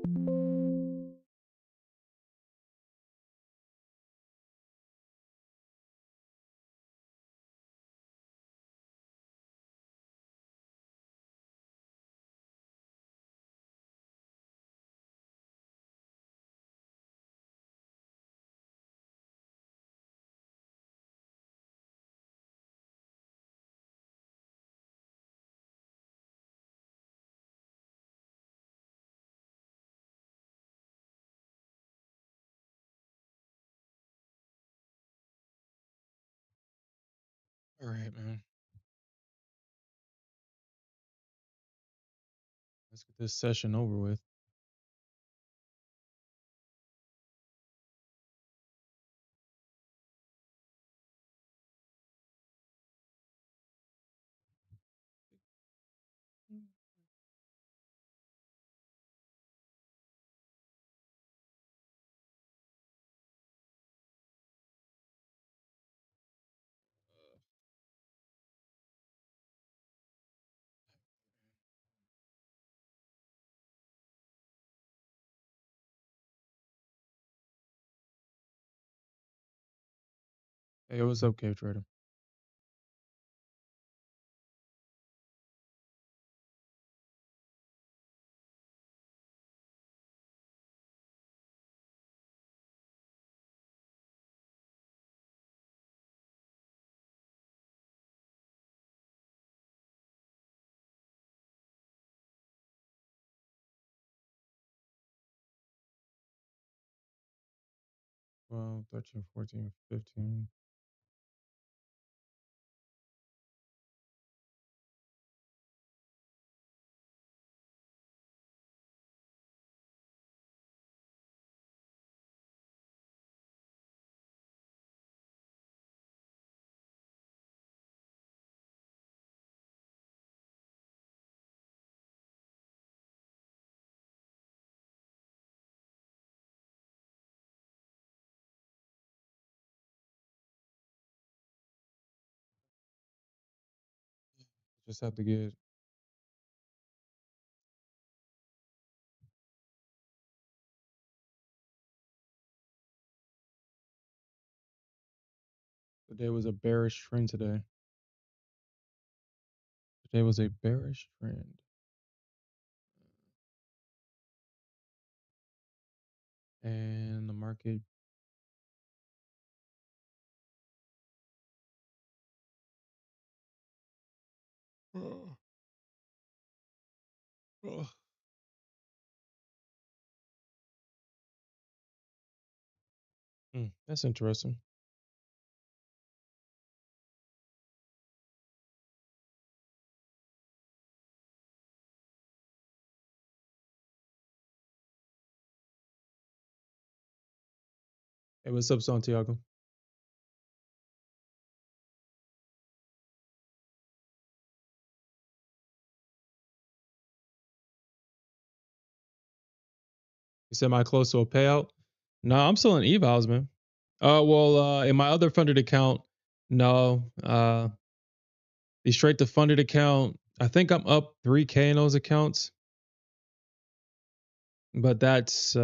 All right, man. Let's get this session over with. Hey, what's up, Cave Trader? Well, 13, 14, 15. Just have to get. Today was a bearish trend today. Today was a bearish trend. And the market. Oh, oh. That's interesting. Hey, what's up, Santiago? You said, am I close to a payout? No, I'm still in evals, man. In my other funded account, no. The straight to funded account, I think I'm up 3K in those accounts, but that's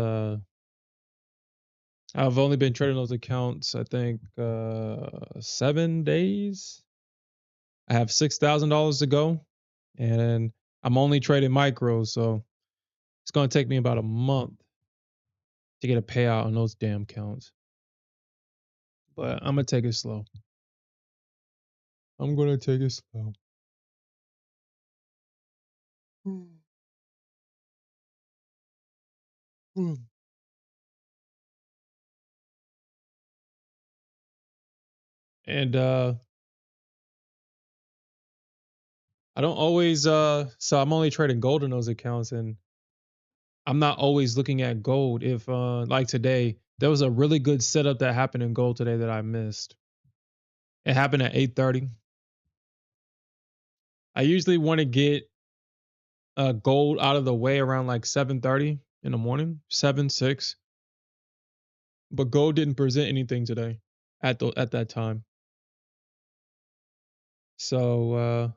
I've only been trading those accounts, I think 7 days. I have $6,000 to go, and I'm only trading micros, so it's gonna take me about a month to get a payout on those damn accounts. But I'm gonna take it slow. I'm gonna take it slow. And I don't always so I'm only trading gold in those accounts, and I'm not always looking at gold. If like today, there was a really good setup that happened in gold today that I missed. It happened at 8:30. I usually want to get gold out of the way around like 7:30 in the morning, 7, 6. But gold didn't present anything today at that time. So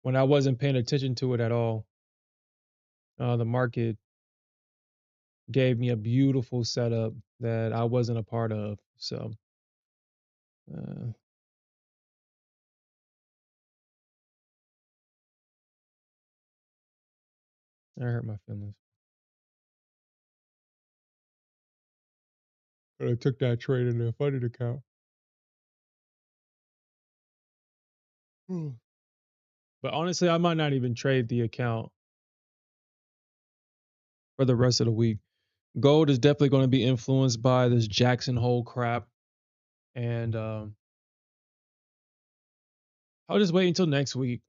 when I wasn't paying attention to it at all, the market gave me a beautiful setup that I wasn't a part of. So, uh, that hurt my feelings. But I took that trade in the funded account. Hmm. But honestly, I might not even trade the account for the rest of the week. Gold is definitely going to be influenced by this Jackson Hole crap, and I'll just wait until next week.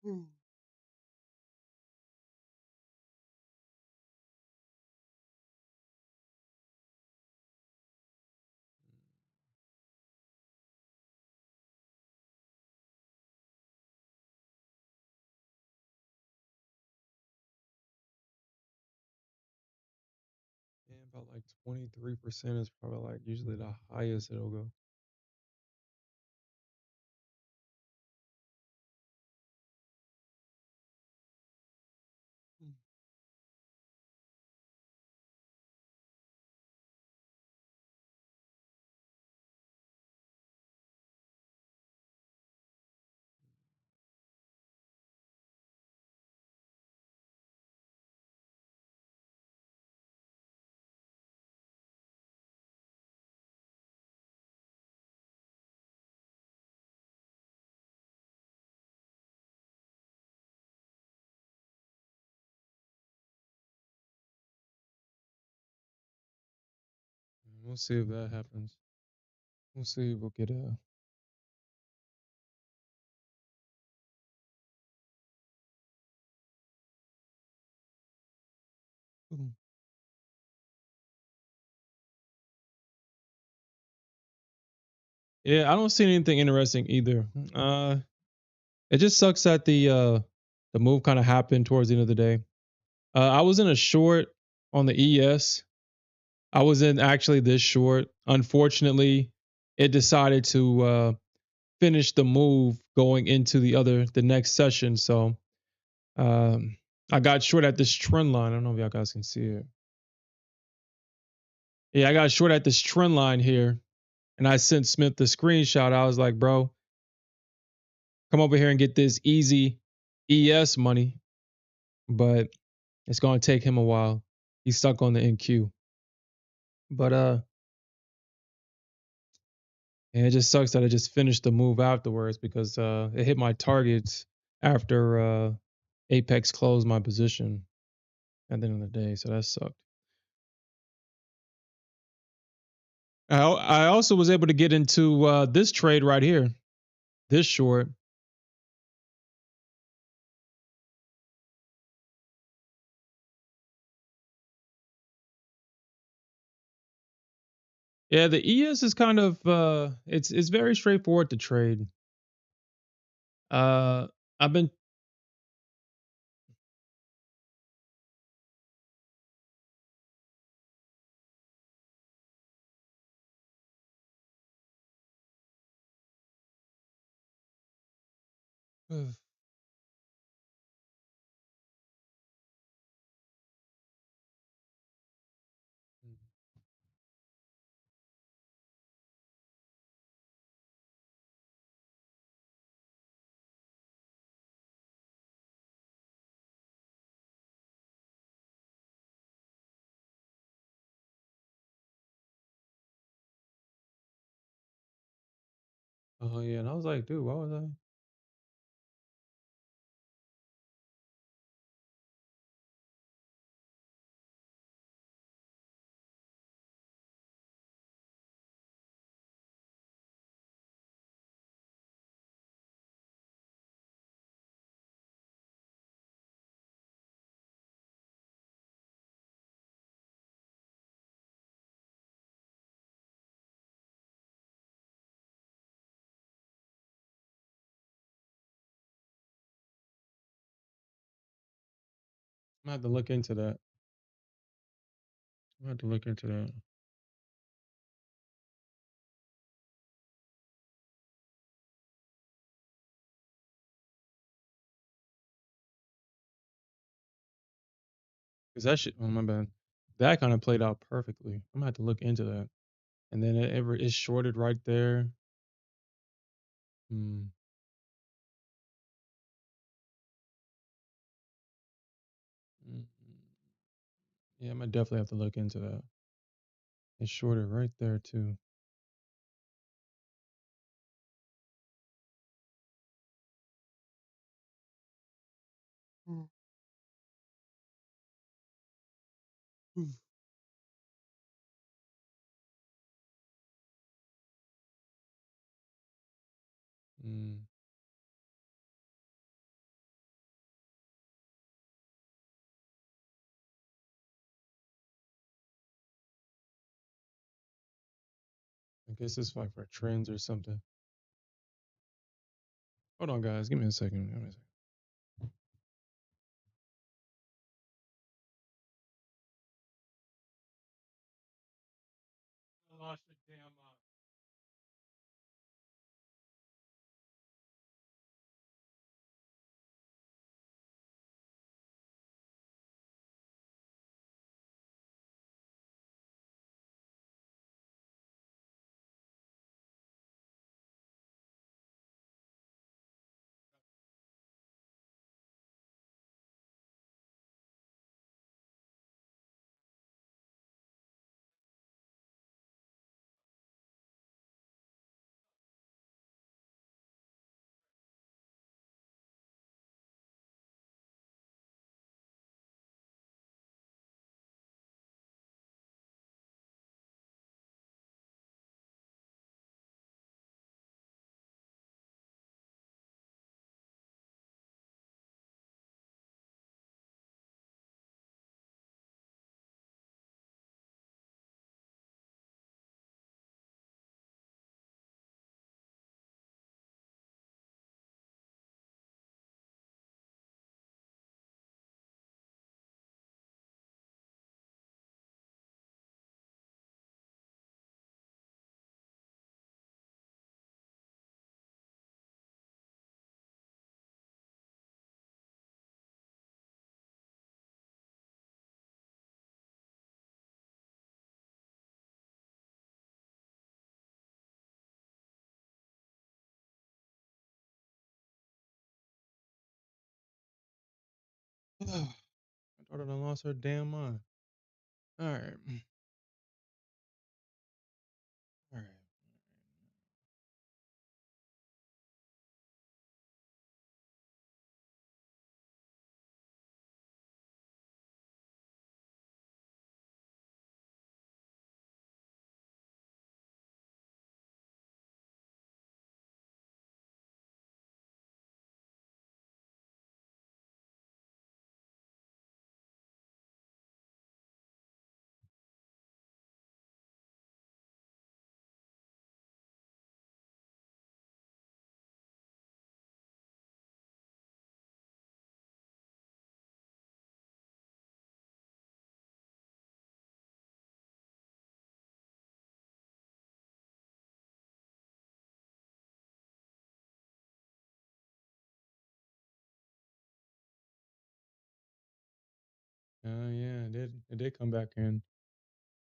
Hmm. Yeah, about like 23% is probably like usually the highest it'll go. Hmm. We'll see if that happens. We'll see if we'll get a. Hmm. Yeah, I don't see anything interesting either. It just sucks that the move kind of happened towards the end of the day. I was in a short on the ES. I was in actually this short. Unfortunately, it decided to finish the move going into the next session. So um, I got short at this trend line. I don't know if y'all guys can see it. Yeah, I got short at this trend line here, and I sent Smith the screenshot. I was like, bro, come over here and get this easy ES money, but it's gonna take him a while. He's stuck on the NQ. But and it just sucks that I just finished the move afterwards because it hit my targets after Apex closed my position at the end of the day. So that sucked. I also was able to get into this trade right here, this short. Yeah, the ES is kind of it's very straightforward to trade. Uh, I've been oh yeah, and I was like, dude, why was I? I'm gonna have to look into that. I'm gonna have to look into that. 'Cause that shit, oh my bad. That kind of played out perfectly. I'm gonna have to look into that. And then it's shorted right there. Hmm. Mm, yeah, I'm gonna definitely have to look into that. It's shorted right there too. Mm. Mm. Mm. I guess it's like for trends or something. Hold on, guys. Give me a second. Give me a second. I lost the damn. My daughter done lost her damn mind. All right. All right. Yeah, it did. It did come back in.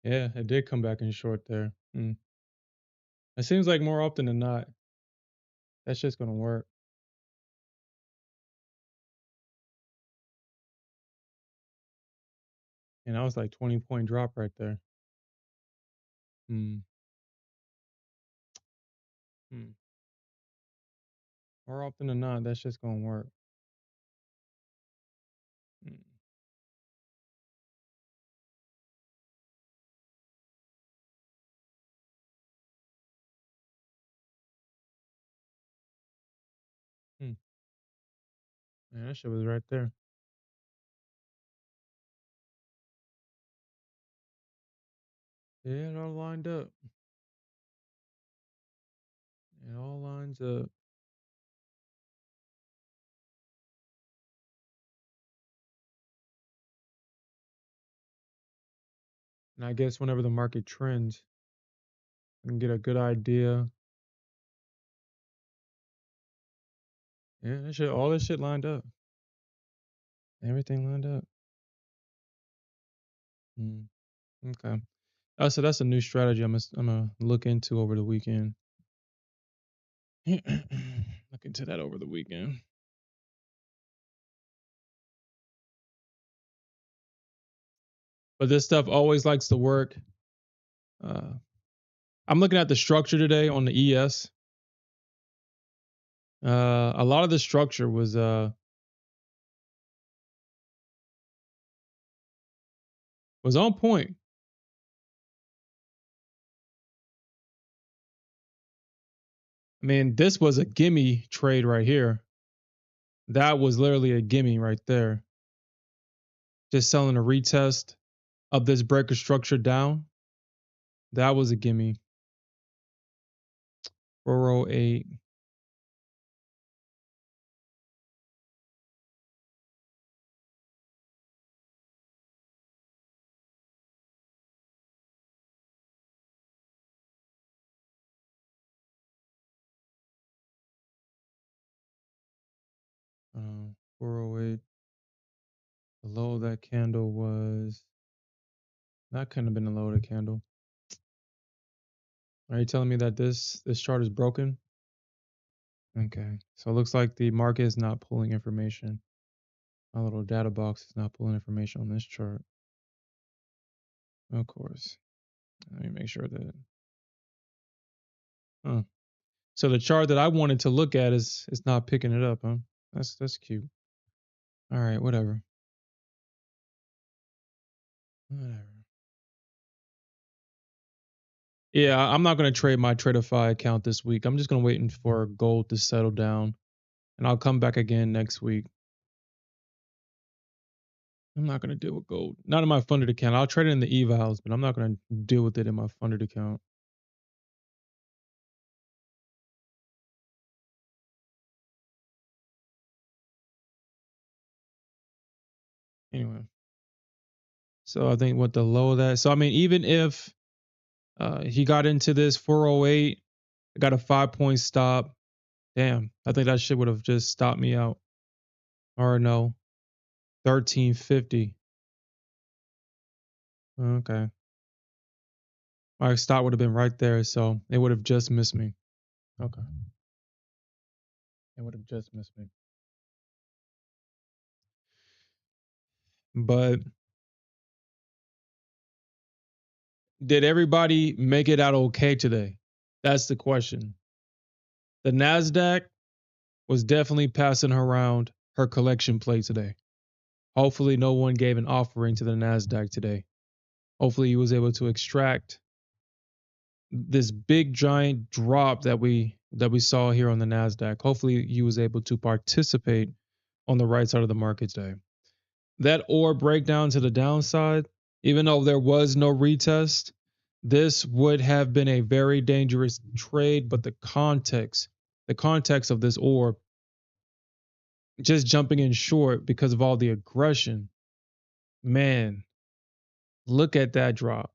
Yeah, it did come back in short there. Mm. It seems like more often than not, that's just gonna work. And I was like 20-point drop right there. Mm. Mm. More often than not, that's just gonna work. Mm. Mm. Yeah, that shit was right there. Yeah, it all lined up. It all lines up. And I guess whenever the market trends, I can get a good idea. Yeah, that shit, all this shit lined up. Everything lined up. Mm, okay. So that's a new strategy I'm gonna look into over the weekend. Look into that over the weekend. But this stuff always likes to work. Uh, I'm looking at the structure today on the ES. A lot of the structure was on point. I mean, this was a gimme trade right here. That was literally a gimme right there. Just selling a retest of this breaker structure down. That was a gimme. 408. Uh, 408. The low of that candle was, that couldn't have been the low of the candle. Are you telling me that this chart is broken? Okay. So it looks like the market is not pulling information. My little data box is not pulling information on this chart. Of course. Let me make sure that. Huh. So the chart that I wanted to look at is not picking it up, huh? That's cute. All right, whatever. Whatever. Yeah, I'm not gonna trade my Tradeify account this week. I'm just gonna wait for gold to settle down, and I'll come back again next week. I'm not gonna deal with gold. Not in my funded account. I'll trade it in the evals, but I'm not gonna deal with it in my funded account. Anyway, so I think what the low of that. So I mean, even if he got into this 408, I got a 5 point stop. Damn, I think that shit would have just stopped me out. Or no, 1350. Okay, my stop would have been right there, so it would have just missed me. Okay, it would have just missed me. But did everybody make it out okay today? That's the question. The Nasdaq was definitely passing around her collection plate today. Hopefully, no one gave an offering to the Nasdaq today. Hopefully, he was able to extract this big giant drop that we saw here on the Nasdaq. Hopefully, he was able to participate on the right side of the market today. That or breakdown to the downside, even though there was no retest, this would have been a very dangerous trade. But the context of this orb just jumping in short because of all the aggression, man, look at that drop.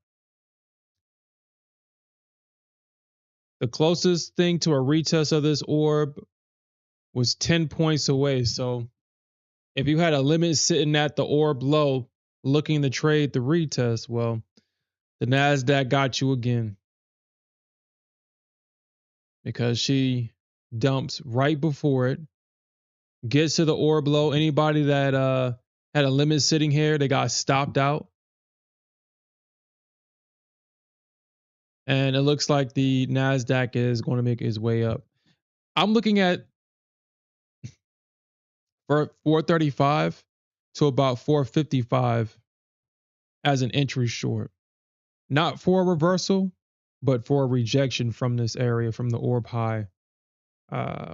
The closest thing to a retest of this orb was 10 points away. So if you had a limit sitting at the orb low, looking to trade the retest, well, the NASDAQ got you again because she dumps right before it, gets to the orb low. Anybody that had a limit sitting here, they got stopped out. And it looks like the NASDAQ is going to make its way up. I'm looking at for 435 to about 455 as an entry short. Not for a reversal, but for a rejection from this area, from the orb high.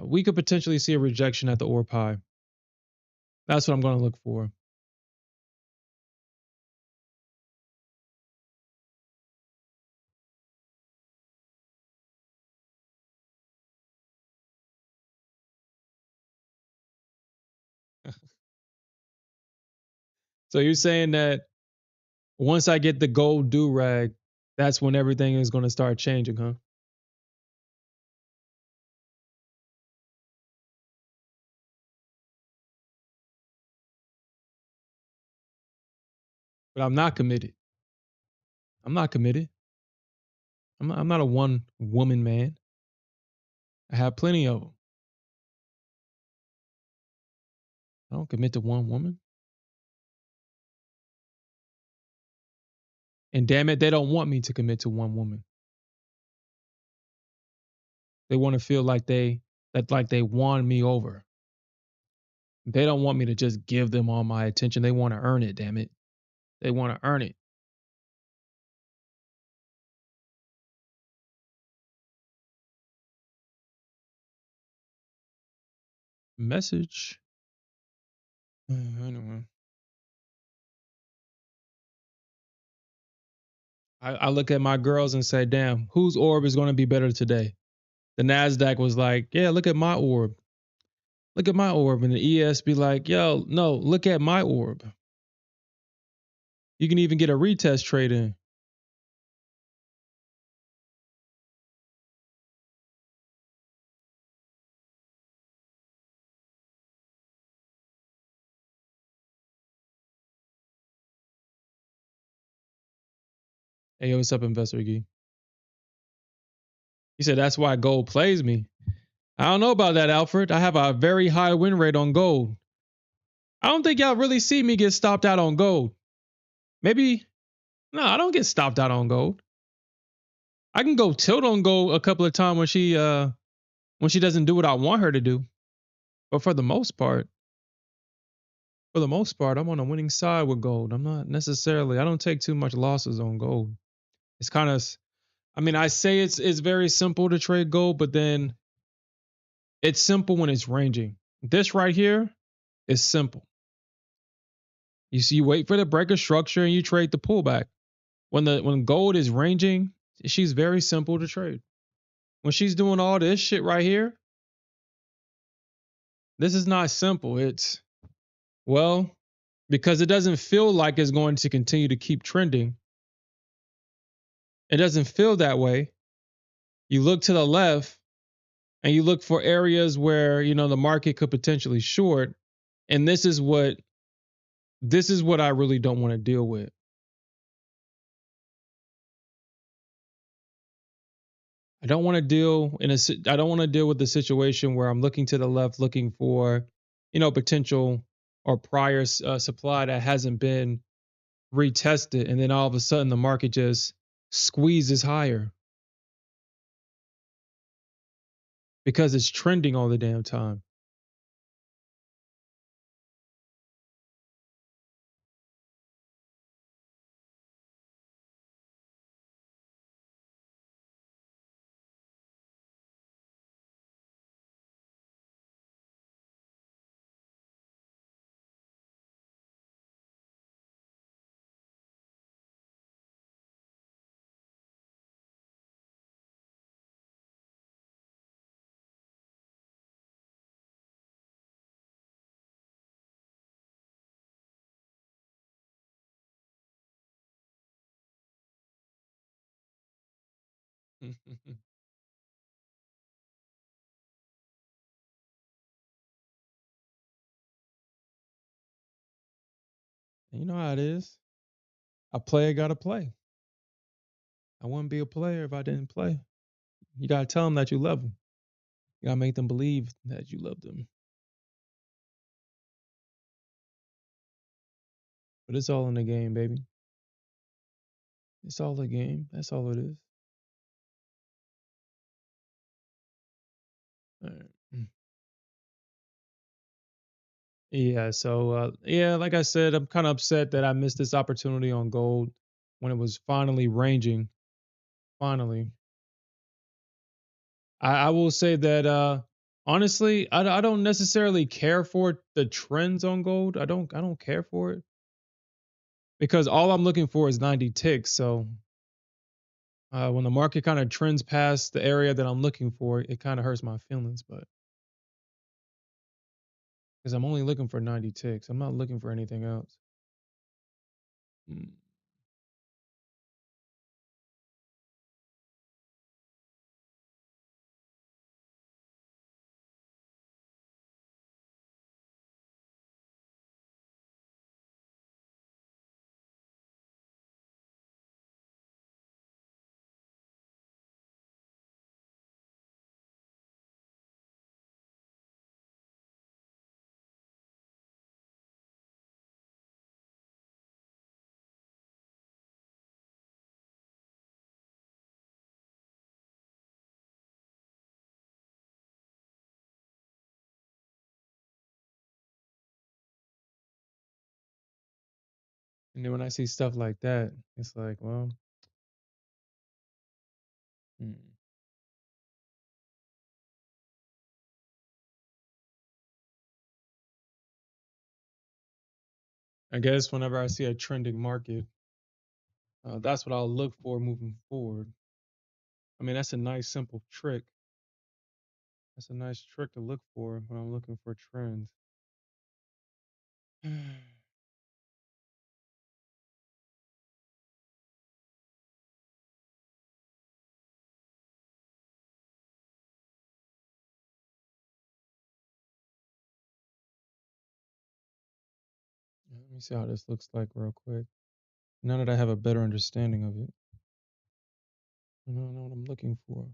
We could potentially see a rejection at the orb high. That's what I'm going to look for. So you're saying that Once I get the gold do rag, that's when everything is going to start changing, huh? But I'm not committed. I'm not committed. I'm not a one woman man. I have plenty of them. I don't commit to one woman. And damn it, they don't want me to commit to one woman. They want to feel like they won me over. They don't want me to just give them all my attention. They want to earn it, damn it. They want to earn it. Message. Anyway, I look at my girls and say, damn, whose orb is going to be better today? The NASDAQ was like, yeah, look at my orb. Look at my orb. And the ES be like, yo, no, look at my orb. You can even get a retest trade in. Hey, yo, what's up, Investor Gee? He said, that's why gold plays me. I don't know about that, Alfred. I have a very high win rate on gold. I don't think y'all really see me get stopped out on gold. Maybe, no, I don't get stopped out on gold. I can go tilt on gold a couple of times when she doesn't do what I want her to do. But for the most part, I'm on the winning side with gold. I'm not necessarily, I don't take too much losses on gold. It's kind of, I mean, I say it's very simple to trade gold, but then it's simple when it's ranging. This right here is simple. You see, you wait for the breaker structure and you trade the pullback. When gold is ranging, she's very simple to trade. When she's doing all this shit right here, this is not simple. It's, well, because it doesn't feel like it's going to continue to keep trending. It doesn't feel that way. You look to the left and you look for areas where, the market could potentially short, and this is what I really don't want to deal with. I don't want to deal with the situation where I'm looking to the left looking for, potential or prior supply that hasn't been retested, and then all of a sudden the market just squeezes higher because it's trending all the damn time. And you know how it is. A player got to play. I wouldn't be a player if I didn't play. You got to tell them that you love them. You got to make them believe that you love them. But it's all in the game, baby. It's all a game. That's all it is. All right. Yeah. So, yeah, like I said, I'm kind of upset that I missed this opportunity on gold when it was finally ranging. Finally, I will say that honestly, I don't necessarily care for the trends on gold. I don't care for it because all I'm looking for is 90 ticks. So when the market kind of trends past the area that I'm looking for, it kind of hurts my feelings. But because I'm only looking for 90 ticks, I'm not looking for anything else. Mm. And then when I see stuff like that, it's like, well, hmm, I guess whenever I see a trending market, that's what I'll look for moving forward. I mean, that's a nice, simple trick. That's a nice trick to look for when I'm looking for trends. Let me see how this looks like real quick. Now that I have a better understanding of it, I don't know what I'm looking for.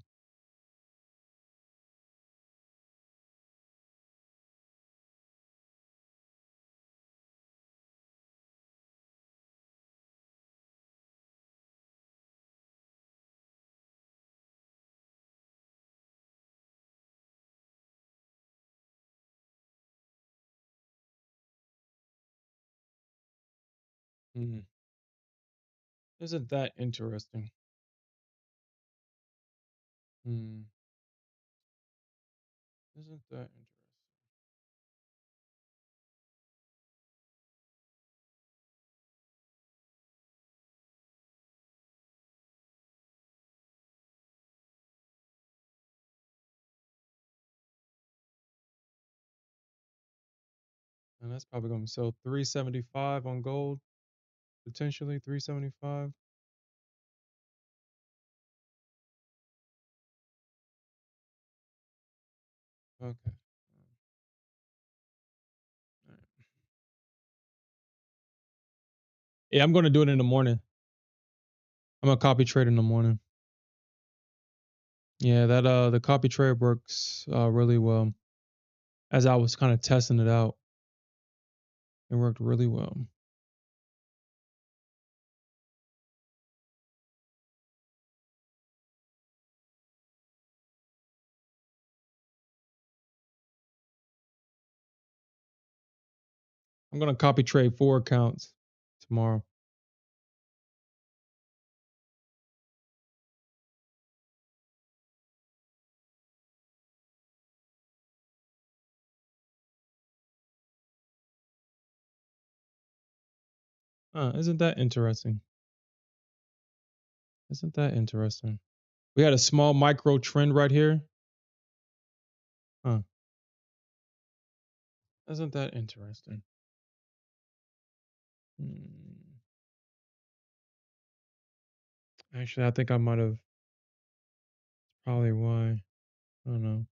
Hmm. Isn't that interesting? Hmm. Isn't that interesting? And that's probably going to sell 375 on gold, potentially 375. Okay. All right. Yeah, I'm going to do it in the morning. I'm going to copy trade in the morning. Yeah, that the copy trade works really well. As I was kind of testing it out, it worked really well. I'm going to copy trade 4 accounts tomorrow. Isn't that interesting? Isn't that interesting? We had a small micro trend right here. Huh. Isn't that interesting? Hmm. Actually, I think I might have probably why. I don't know.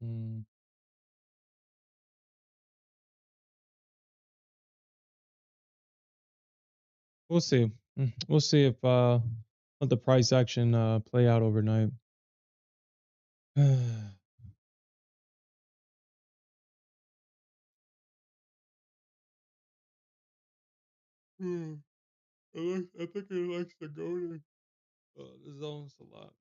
Hmm. We'll see. We'll see if let the price action play out overnight. Hmm. I think it likes to go there. The zones a lot.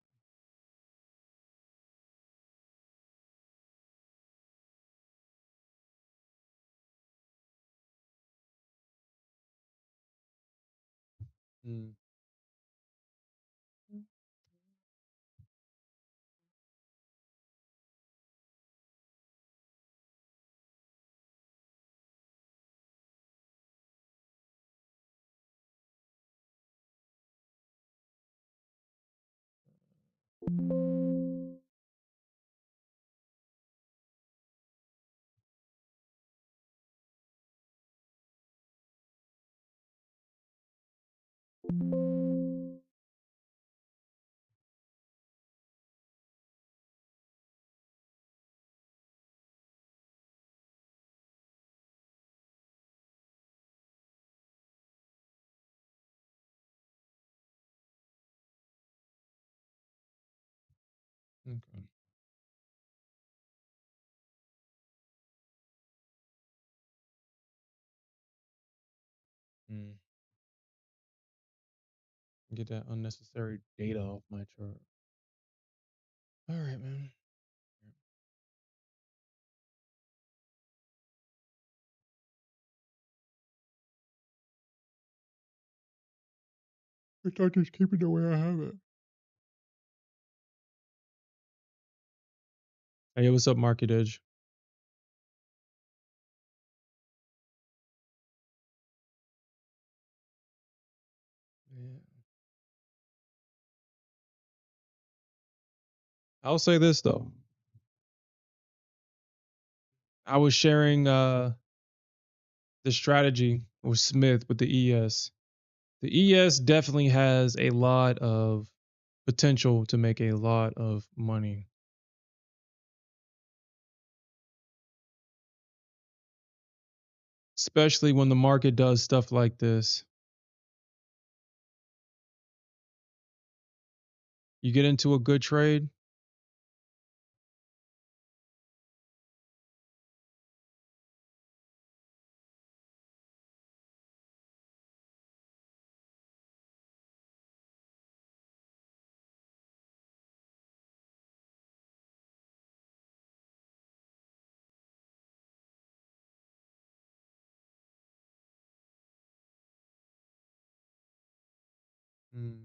Mm. Okay. Mm. Get that unnecessary data off my chart. All right, man. I thought just keep it the way I have it. Hey, what's up, Market Edge? Yeah. I'll say this though. I was sharing the strategy with Smith with the ES. The ES definitely has a lot of potential to make a lot of money, especially when the market does stuff like this. You get into a good trade. Mm.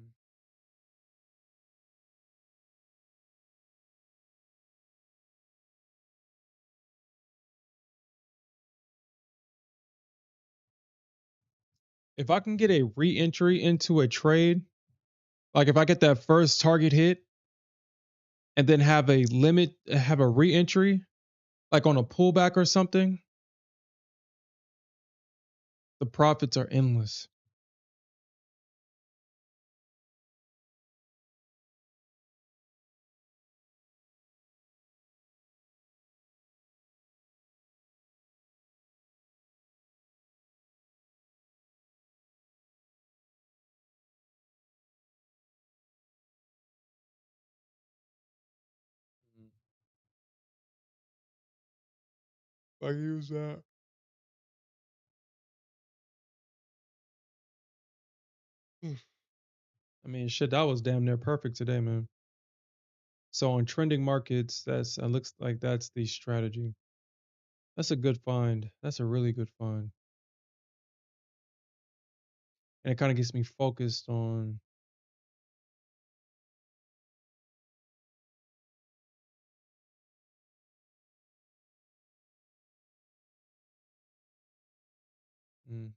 If I can get a re-entry into a trade, like if I get that first target hit and then have a re-entry, like on a pullback or something, the profits are endless. I use that. I mean, shit, that was damn near perfect today, man. So on trending markets, that's it looks like that's the strategy. That's a good find. That's a really good find. And it kind of gets me focused on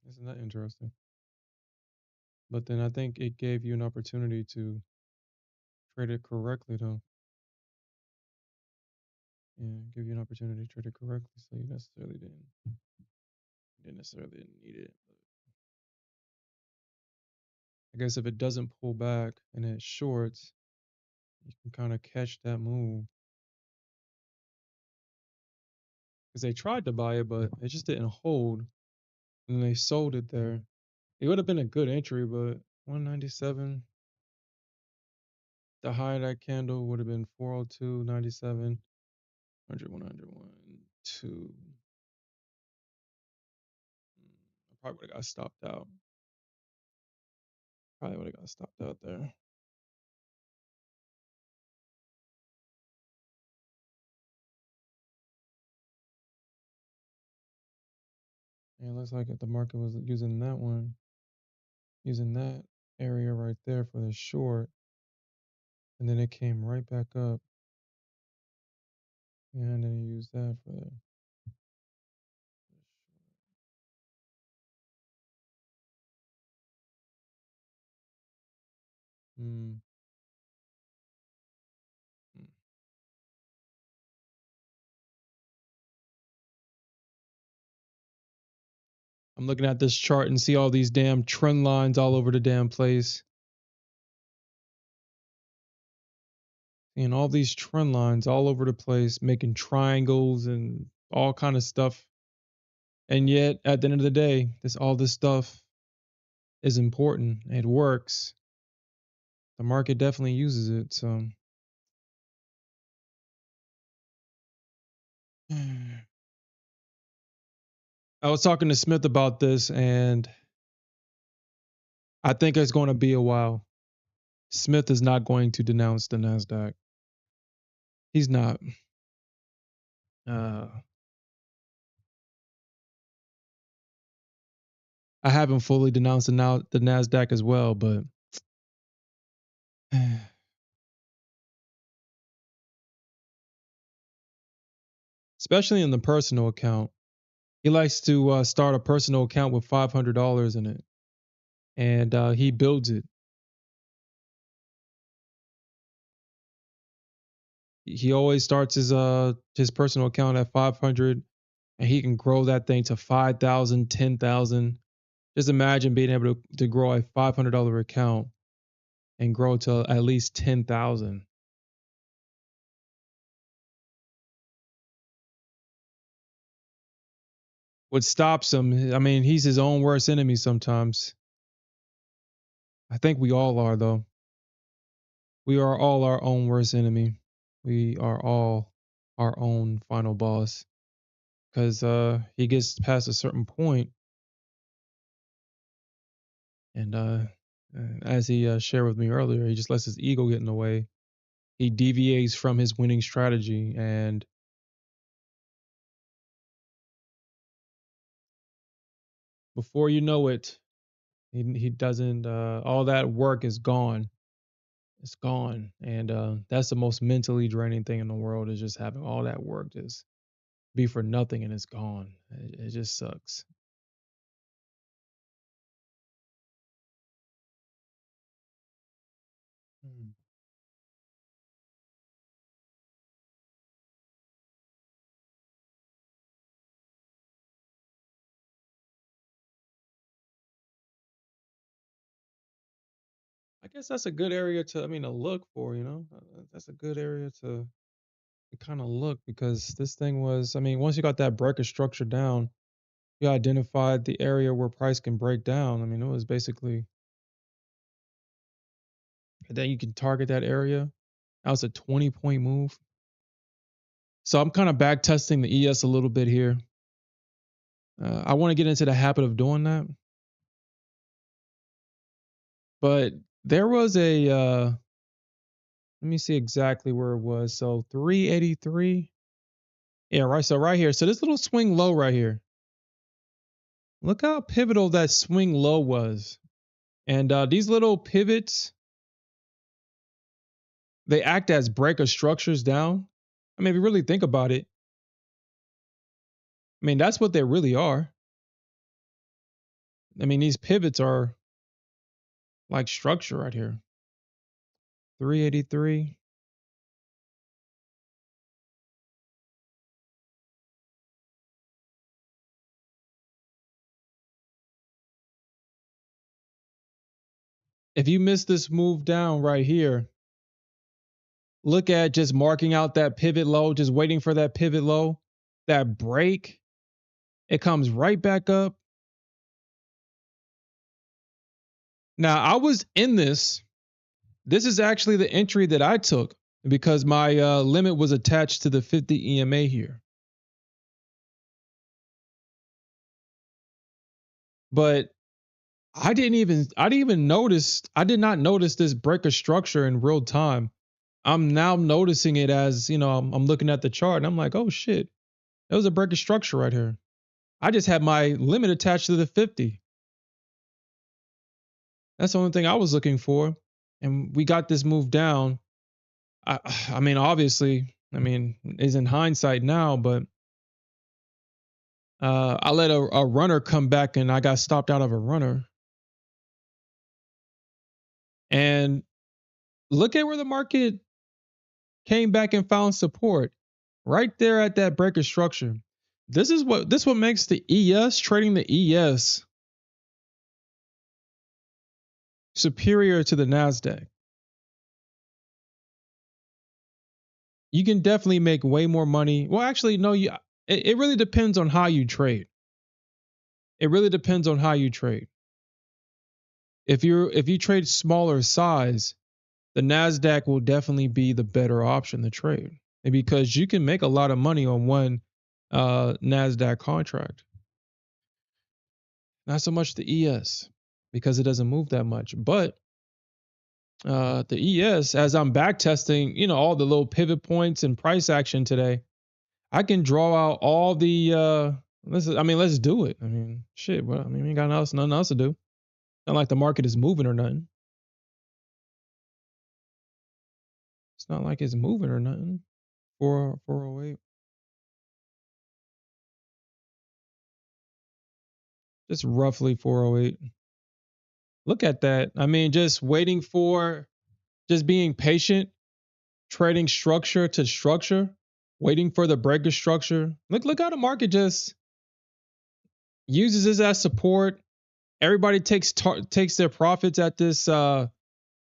isn't that interesting? But then I think it gave you an opportunity to trade it correctly though. Yeah, give you an opportunity to trade it correctly. So you necessarily didn't need it. I guess if it doesn't pull back and it shorts, you can kind of catch that move. Because they tried to buy it, but it just didn't hold. And they sold it there. It would have been a good entry, but 197. The high of that candle would have been 402.97, 100, 2. I probably would have got stopped out. Probably would have got stopped out there. And it looks like if the market was using that area right there for the short, and then it came right back up, and then you use that for the. Hmm. I'm looking at this chart and see all these damn trend lines all over the damn place. And all these trend lines all over the place, making triangles and all kind of stuff. And yet, at the end of the day, all this stuff is important. It works. The market definitely uses it. So I was talking to Smith about this, and I think it's going to be a while. Smith is not going to denounce the Nasdaq. He's not. Uh, I haven't fully denounced the Nasdaq as well, but especially in the personal account, he likes to start a personal account with $500 in it, and he builds it. He always starts his personal account at 500, and he can grow that thing to 5,000, 10,000. Just imagine being able to grow a $500 account and grow to at least 10,000. What stops him? I mean, he's his own worst enemy sometimes. I think we all are, though. We are all our own worst enemy. We are all our own final boss. Because he gets past a certain point, and as he shared with me earlier, he just lets his ego get in the way. He deviates from his winning strategy, and before you know it, he doesn't. All that work is gone. It's gone, and that's the most mentally draining thing in the world, is just having all that work just be for nothing and it's gone. It just sucks. Mm. I guess that's a good area to, I mean, to look for. That's a good area to kind of look, because this thing was, I mean, once you got that breaker structure down, you identified the area where price can break down. I mean, it was basically, and then you can target that area. That was a 20-point move. So I'm kind of back testing the ES a little bit here. I want to get into the habit of doing that, but there was let me see exactly where it was. So 383. Yeah, right. So right here. So this little swing low right here. Look how pivotal that swing low was. And these little pivots, they act as breaker structures down. I mean, if you really think about it, I mean, that's what they really are. I mean, these pivots are like structure right here. 383. If you miss this move down right here, look at just marking out that pivot low, just waiting for that pivot low, that break. It comes right back up. Now, I was in this. This is actually the entry that I took because my limit was attached to the 50 EMA here. But I did not notice this breaker structure in real time. I'm now noticing it as, I'm looking at the chart and I'm like, oh shit, there was a breaker structure right here. I just had my limit attached to the 50. That's the only thing I was looking for. And we got this move down. I, I mean, obviously, is in hindsight now, but I let a runner come back and I got stopped out of a runner. And look at where the market came back and found support right there at that breaker structure. This what makes the ES trading the ES superior to the Nasdaq. You can definitely make way more money. Well, actually, no. It really depends on how you trade. It really depends on how you trade. If you trade smaller size, the Nasdaq will definitely be the better option to trade, and because you can make a lot of money on one Nasdaq contract. Not so much the ES because it doesn't move that much, but the ES, as I'm back testing, all the little pivot points and price action today, I can draw out all the. Let's do it. Shit. Well, we ain't got nothing else to do. Not like the market is moving or nothing. It's not like it's moving or nothing. 408. Just roughly 408. Look at that. Just waiting for, just being patient, trading structure to structure, waiting for the breaker structure. Look how the market just uses this as support. Everybody takes their profits at this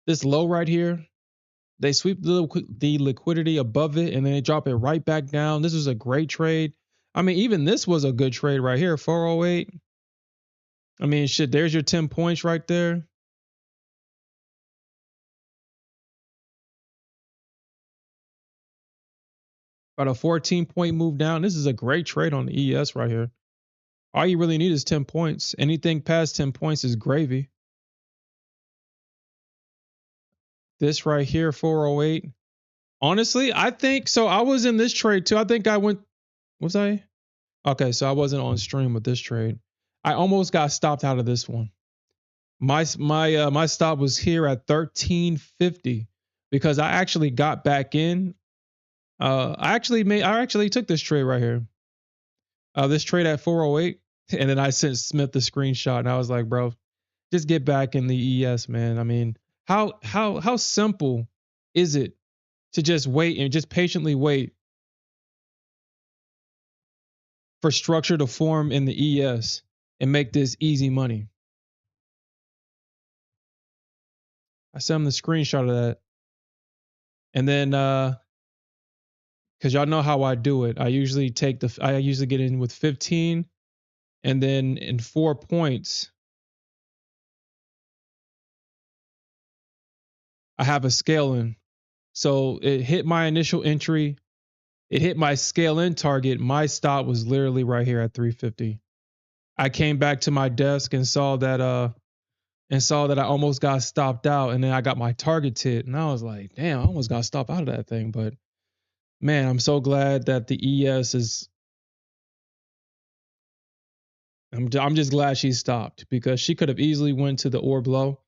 this low right here. They sweep the liquidity above it and then they drop it right back down. This was a great trade. Even this was a good trade right here, 408. Shit, there's your 10 points right there. About a 14-point move down. This is a great trade on the ES right here. All you really need is 10 points. Anything past 10 points is gravy. This right here, 408. Honestly, I think so. I was in this trade too. I think I went, was I? Okay, so I wasn't on stream with this trade. I almost got stopped out of this one. My stop was here at 1350 because I actually got back in. I actually took this trade right here. This trade at 408, and then I sent Smith the screenshot, and I was like, bro, just get back in the ES, man. How simple is it to just wait and just patiently wait for structure to form in the ES and make this easy money? I sent him the screenshot of that. And then because y'all know how I do it. I usually get in with 15, and then in 4 points, I have a scale in. So it hit my initial entry, it hit my scale in target. My stop was literally right here at 350. I came back to my desk and saw that I almost got stopped out, and then I got my target hit, and I was like, damn, I almost got stopped out of that thing. But man, I'm so glad that the ES is. I'm just glad she stopped because she could have easily went to the orb low,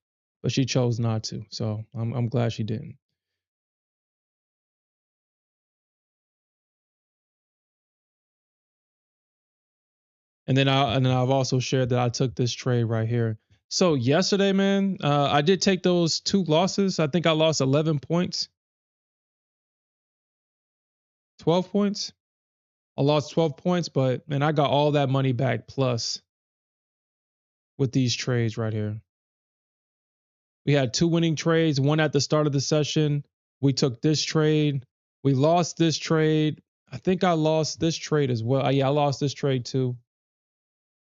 but she chose not to. So I'm glad she didn't. And then I've also shared that I took this trade right here. So yesterday, man, I did take those 2 losses. I think I lost 11 points, 12 points. I lost 12 points, but man, I got all that money back plus with these trades right here. We had 2 winning trades, one at the start of the session. We took this trade. We lost this trade. I think I lost this trade as well. Yeah, I lost this trade too.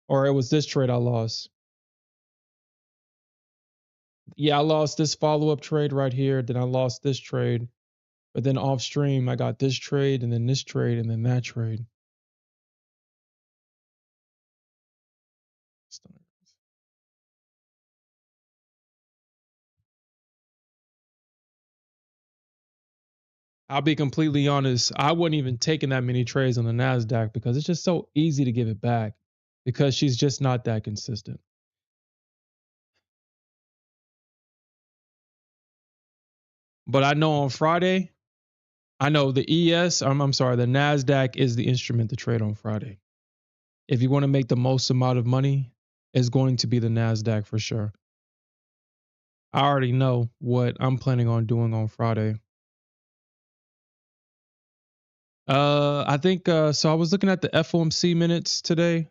Or it was this trade I lost. Yeah, I lost this follow-up trade right here. Then I lost this trade. But then off stream, I got this trade and then this trade and then that trade. I'll be completely honest. I wouldn't even taking that many trades on the Nasdaq because it's just so easy to give it back because she's just not that consistent. But I know on Friday, I know the ES, I'm sorry, the Nasdaq is the instrument to trade on Friday. If you want to make the most amount of money, it's going to be the Nasdaq for sure. I already know what I'm planning on doing on Friday. I think so. I was looking at the FOMC minutes today,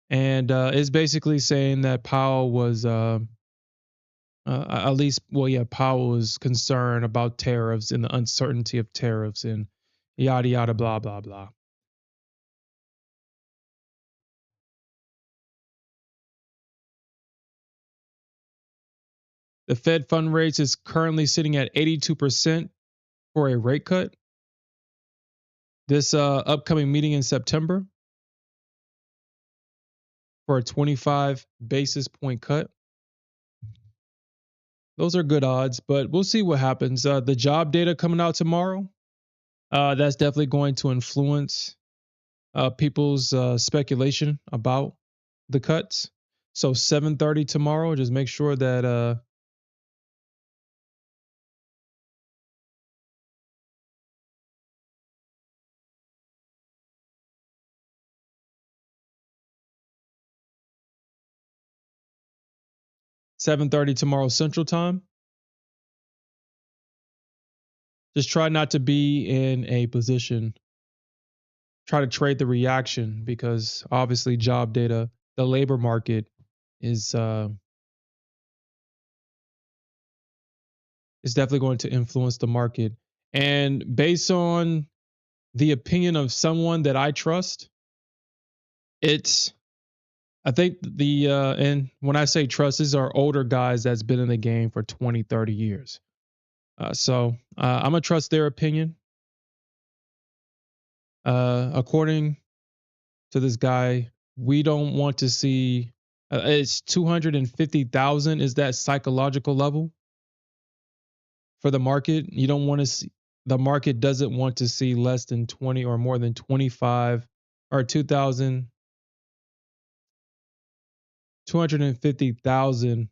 and it's basically saying that Powell was, at least, well, yeah, Powell was concerned about tariffs and the uncertainty of tariffs and yada yada blah blah blah. The Fed fund rates is currently sitting at 82% for a rate cut. This upcoming meeting in September for a 25 basis point cut. Those are good odds, but we'll see what happens. The job data coming out tomorrow, that's definitely going to influence people's speculation about the cuts. So 7:30 tomorrow, just make sure that 7:30 tomorrow Central Time. Just try not to be in a position, try to trade the reaction, because obviously job data, the labor market is definitely going to influence the market. And based on the opinion of someone that I trust, it's I think and when I say trust, these are older guys that's been in the game for 20, 30 years. I'm gonna trust their opinion. According to this guy, we don't want to see it's 250,000 is that psychological level for the market. You don't want to see, the market doesn't want to see less than 20 or more than 25 or 2,000, 250,000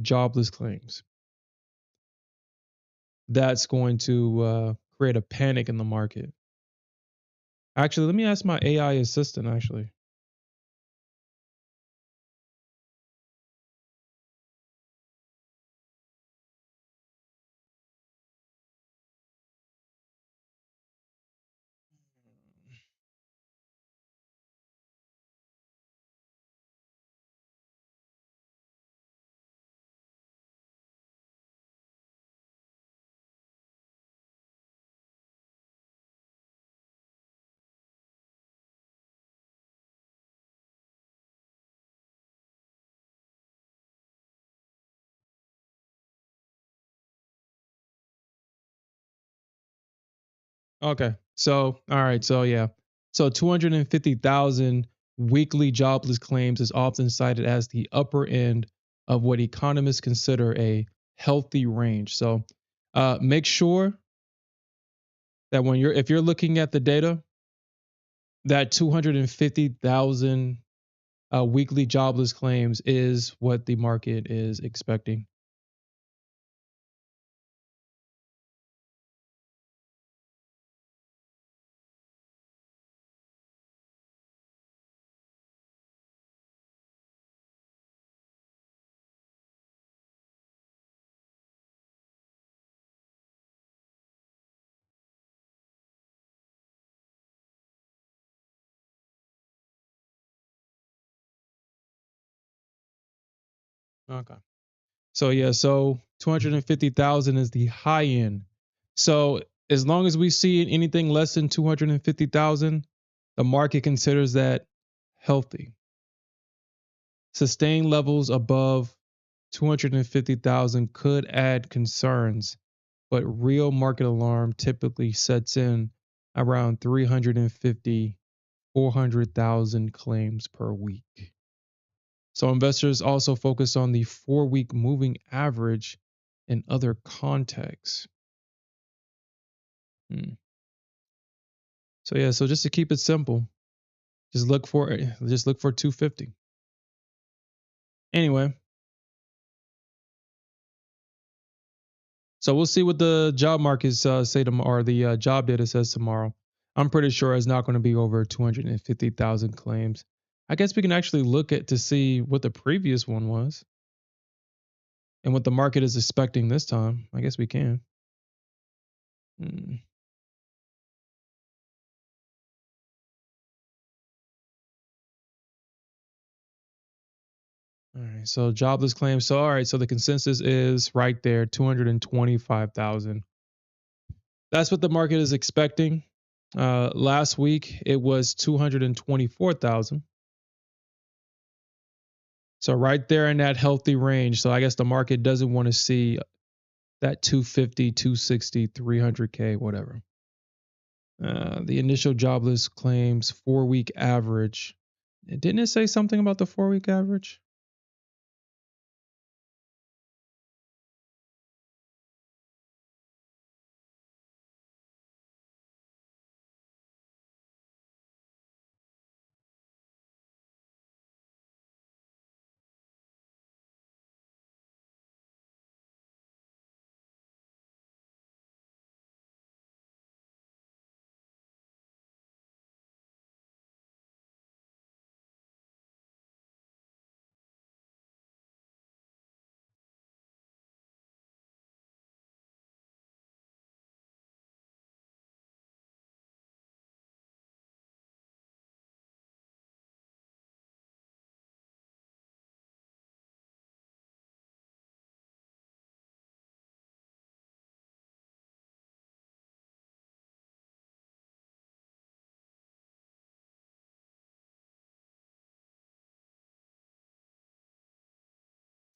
jobless claims. That's going to create a panic in the market. Actually, let me ask my AI assistant actually. Okay. So, all right. So, yeah. So, 250,000 weekly jobless claims is often cited as the upper end of what economists consider a healthy range. So, make sure that if you're looking at the data, that 250,000 weekly jobless claims is what the market is expecting. Okay. So yeah, so 250,000 is the high end. So as long as we see anything less than 250,000, the market considers that healthy. Sustained levels above 250,000 could add concerns, but real market alarm typically sets in around 350, 400,000 claims per week. So investors also focus on the 4-week moving average in other contexts. Hmm. So yeah, so just to keep it simple, just look for 250. Anyway, so we'll see what the job markets say tomorrow, or the job data says tomorrow. I'm pretty sure it's not going to be over 250,000 claims. I guess we can actually look at to see what the previous one was and what the market is expecting this time. I guess we can. Hmm. All right. So jobless claims. So all right. So the consensus is right there, 225,000. That's what the market is expecting. Last week it was 224,000. So right there in that healthy range. So I guess the market doesn't want to see that 250, 260, 300K, whatever. The initial jobless claims 4 week average. Didn't it say something about the 4 week average?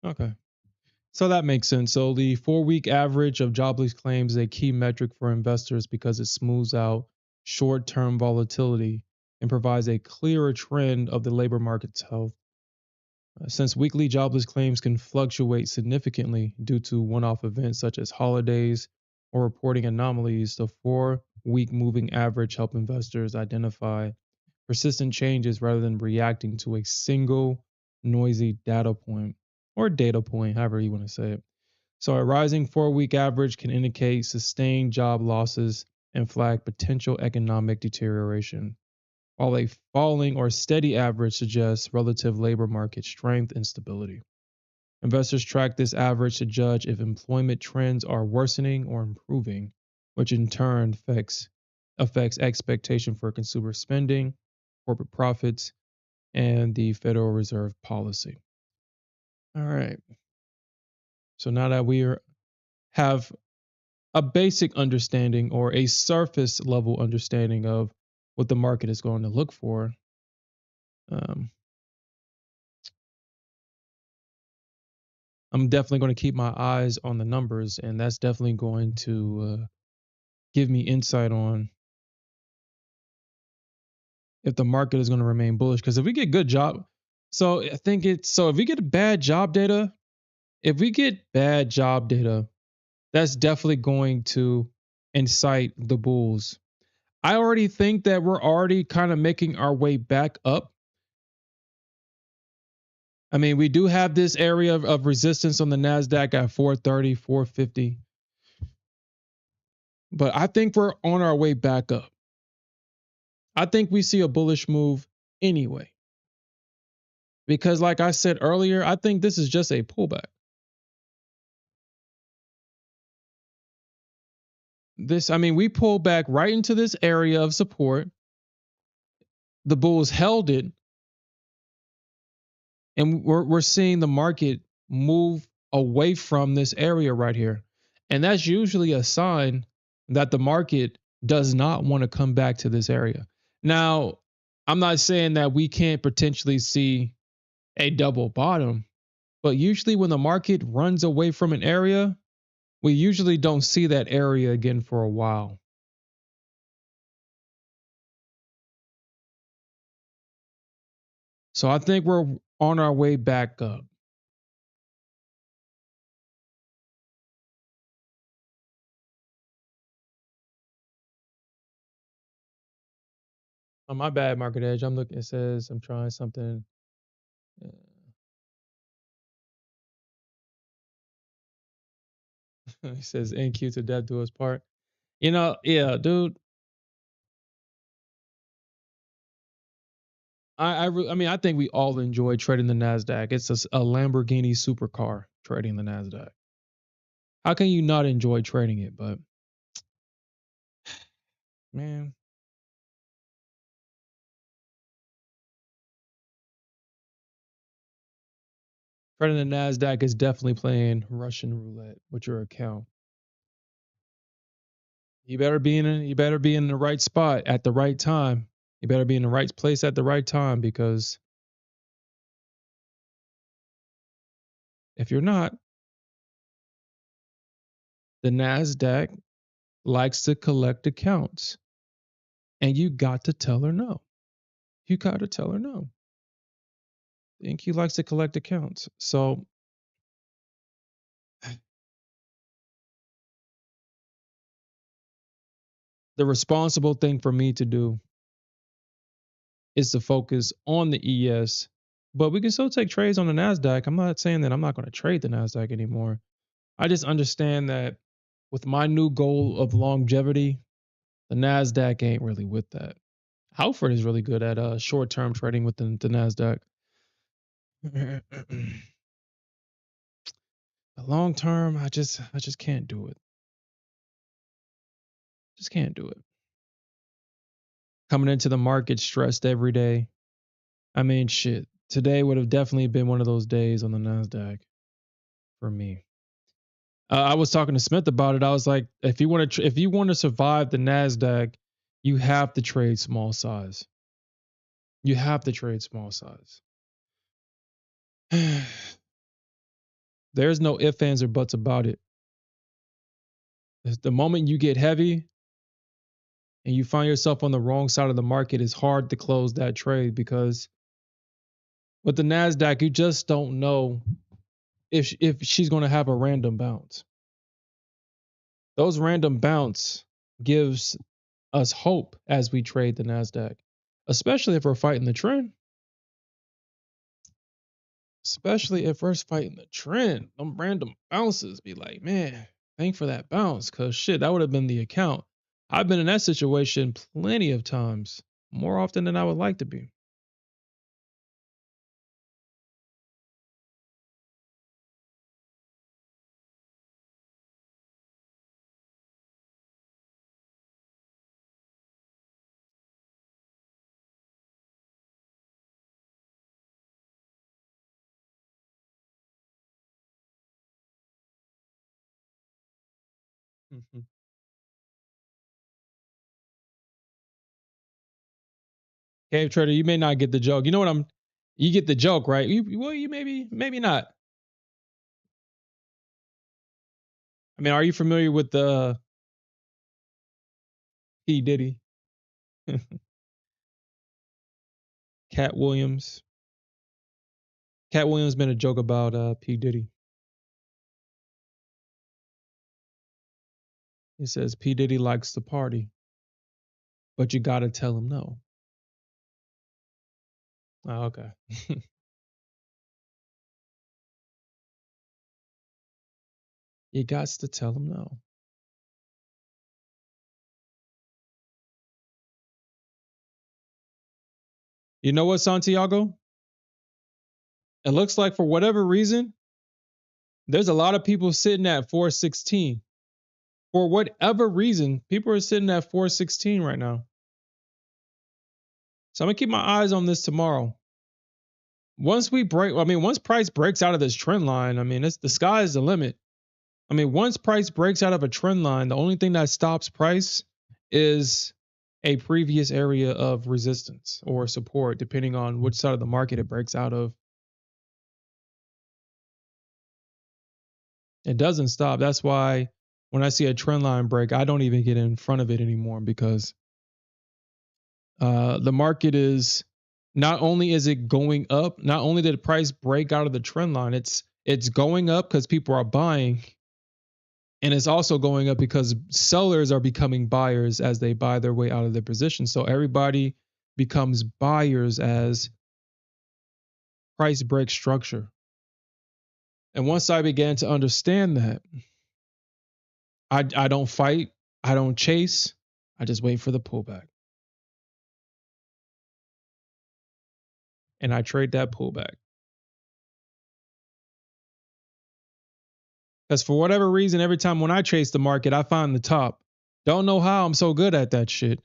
Okay. So that makes sense. So the 4 week average of jobless claims is a key metric for investors because it smooths out short term volatility and provides a clearer trend of the labor market's health. Since weekly jobless claims can fluctuate significantly due to one off events such as holidays or reporting anomalies, the 4 week moving average help investors identify persistent changes rather than reacting to a single noisy data point, however you want to say it. So a rising 4 week average can indicate sustained job losses and flag potential economic deterioration, while a falling or steady average suggests relative labor market strength and stability. Investors track this average to judge if employment trends are worsening or improving, which in turn affects expectation for consumer spending, corporate profits, and the Federal Reserve policy. All right. So now that have a basic understanding or a surface level understanding of what the market is going to look for, um, I'm definitely going to keep my eyes on the numbers, and that's definitely going to give me insight on if the market is going to remain bullish. Because if we get good job, so I think it's so if we get bad job data, if we get bad job data, that's definitely going to incite the bulls. I already think that we're already kind of making our way back up. I mean, we do have this area of resistance on the Nasdaq at 430, 450, but I think we're on our way back up. I think we see a bullish move anyway. Because, like I said earlier, I think this is just a pullback. I mean, we pulled back right into this area of support. The bulls held it, and we're seeing the market move away from this area right here. And that's usually a sign that the market does not want to come back to this area. Now, I'm not saying that we can't potentially see a double bottom, but usually when the market runs away from an area, we usually don't see that area again for a while. So I think we're on our way back up. On my bad, Market Edge. I'm looking. It says I'm trying something. Uh, it says NQ to death do us part. Yeah, dude. I mean, I think we all enjoy trading the Nasdaq. It's a Lamborghini supercar trading the Nasdaq. How can you not enjoy trading it? But man, Trading the Nasdaq is definitely playing Russian roulette with your account. You better be in the right spot at the right time. You better be in the right place at the right time, because if you're not, the Nasdaq likes to collect accounts, and you got to tell her no. You got to tell her no. I think he likes to collect accounts. So the responsible thing for me to do is to focus on the ES, but we can still take trades on the Nasdaq. I'm not saying that I'm not going to trade the Nasdaq anymore. I just understand that with my new goal of longevity, the Nasdaq ain't really with that. Halford is really good at short-term trading with the Nasdaq. The long term, I just can't do it. Just can't do it. Coming into the market stressed every day. I mean, shit. Today would have definitely been one of those days on the Nasdaq for me. I was talking to Smith about it. I was like, if you want to survive the Nasdaq, you have to trade small size. You have to trade small size. There's no ifs, ands, or buts about it. The moment you get heavy and you find yourself on the wrong side of the market, it's hard to close that trade, because with the Nasdaq, you just don't know if she's going to have a random bounce. Those random bounce gives us hope as we trade the Nasdaq, especially if we're fighting the trend. Especially if we're fighting the trend, them random bounces be like, man, thank for that bounce, because shit, that would have been the account. I've been in that situation plenty of times, more often than I would like to be. Mhm. Cave trader, you may not get the joke. You know what you get the joke, right? Well, you maybe not. I mean, are you familiar with the P Diddy, Cat Williams? Cat Williams made a joke about P Diddy. He says P Diddy likes to party, but you got to tell him no. Oh, okay. You got to tell him no. You know what, Santiago? It looks like for whatever reason, there's a lot of people sitting at 416. For whatever reason, people are sitting at 416 right now. So I'm gonna keep my eyes on this tomorrow. Once price breaks out of this trend line, I mean, it's the sky is the limit. I mean, once price breaks out of a trend line, the only thing that stops price is a previous area of resistance or support, depending on which side of the market it breaks out of. It doesn't stop. That's why when I see a trend line break, I don't even get in front of it anymore, because the market is, not only is it going up, not only did the price break out of the trend line, it's going up because people are buying, and it's also going up because sellers are becoming buyers as they buy their way out of their position. So everybody becomes buyers as price break structure. And once I began to understand that, I don't fight, I don't chase, I just wait for the pullback. And I trade that pullback. Because for whatever reason, every time when I chase the market, I find the top. Don't know how I'm so good at that shit.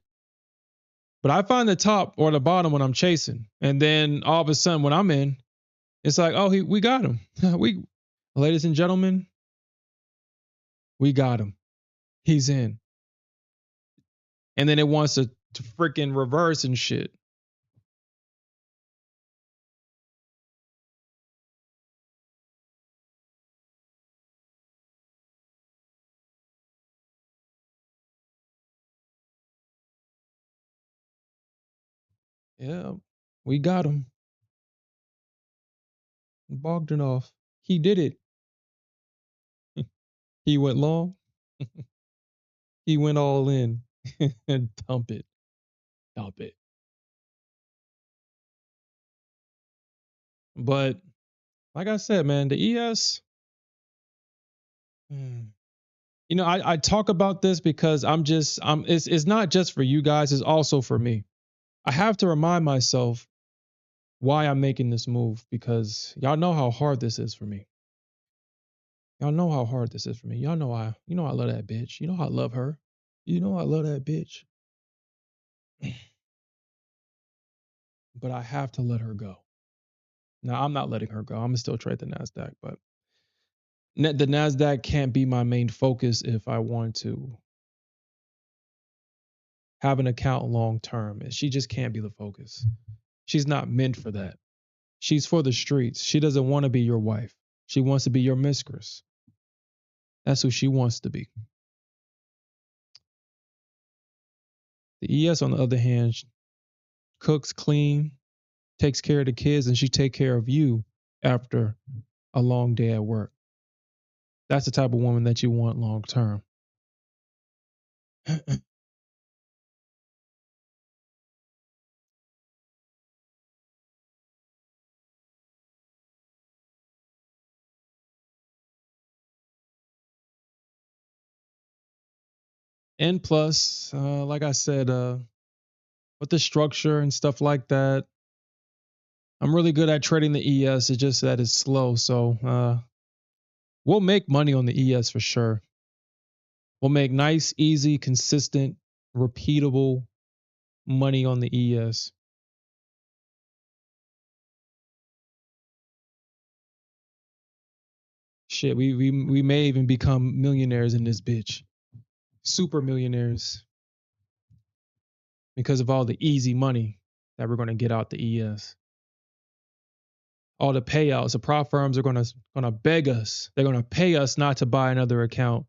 But I find the top or the bottom when I'm chasing. And then all of a sudden when I'm in, It's like, oh, we got him. we, ladies and gentlemen, we got him. He's in. And then it wants to freaking reverse and shit. Yeah, we got him. Bogdanov. He did it. He went long. He went all in and dump it. Dump it. But like I said, man, the ES, I talk about this because it's not just for you guys, it's also for me. I have to remind myself why I'm making this move because y'all know how hard this is for me. Y'all know how hard this is for me. Y'all know I love that bitch. You know I love her. You know I love that bitch. But I have to let her go. Now I'm not letting her go. I'm gonna still trade the Nasdaq, but the Nasdaq can't be my main focus if I want to have an account long term. She just can't be the focus. She's not meant for that. She's for the streets. She doesn't want to be your wife. She wants to be your mistress. That's who she wants to be. The ES, on the other hand, cooks, clean, takes care of the kids, and she take care of you after a long day at work. That's the type of woman that you want long term. And plus, like I said, with the structure and stuff like that, I'm really good at trading the ES. It's just that it's slow. So we'll make money on the ES for sure. We'll make nice, easy, consistent, repeatable money on the ES. Shit, we may even become millionaires in this bitch. Super millionaires because of all the easy money that we're gonna get out the ES. All the payouts, the prop firms are gonna beg us. They're gonna pay us not to buy another account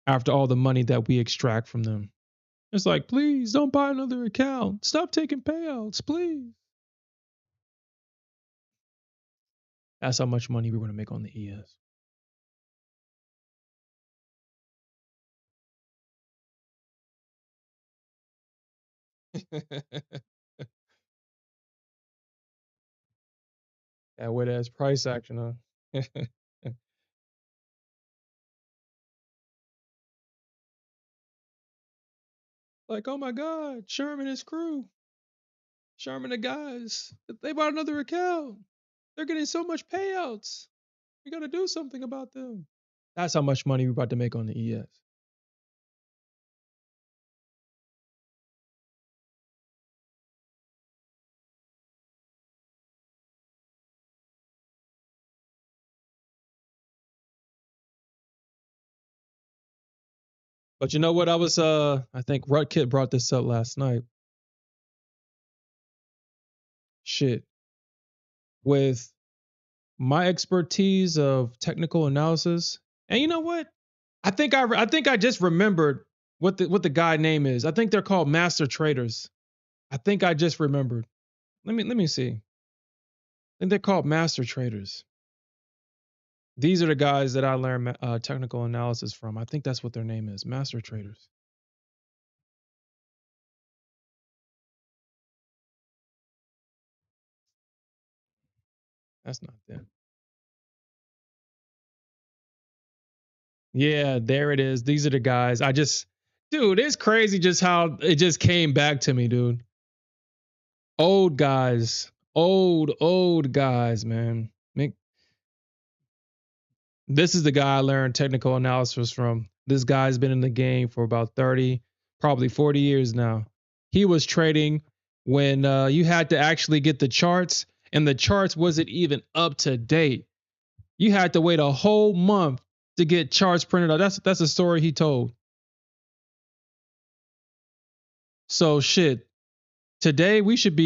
after all the money that we extract from them. It's like, please don't buy another account. Stop taking payouts, please. That's how much money we're gonna make on the ES. That wet ass price action, huh? Like, oh my God, Sherman and his crew. Sherman and the guys. They bought another account. They're getting so much payouts. We gotta do something about them. That's how much money we're about to make on the ES. But you know what? I think Rutkit brought this up last night. Shit. With my expertise of technical analysis, and you know what? I think I just remembered what the guy name is. I think they're called master traders. I think I just remembered. Let me see. I think they're called master traders. These are the guys that I learned technical analysis from. I think that's what their name is, master traders. That's not them. Yeah, there it is. These are the guys. Dude, it's crazy just how it just came back to me, dude. Old guys, old guys, man. This is the guy I learned technical analysis from. This guy's been in the game for about 30, probably 40 years now. He was trading when you had to actually get the charts and the charts wasn't even up to date. You had to wait a whole month to get charts printed out. That's a story he told. So shit. Today we should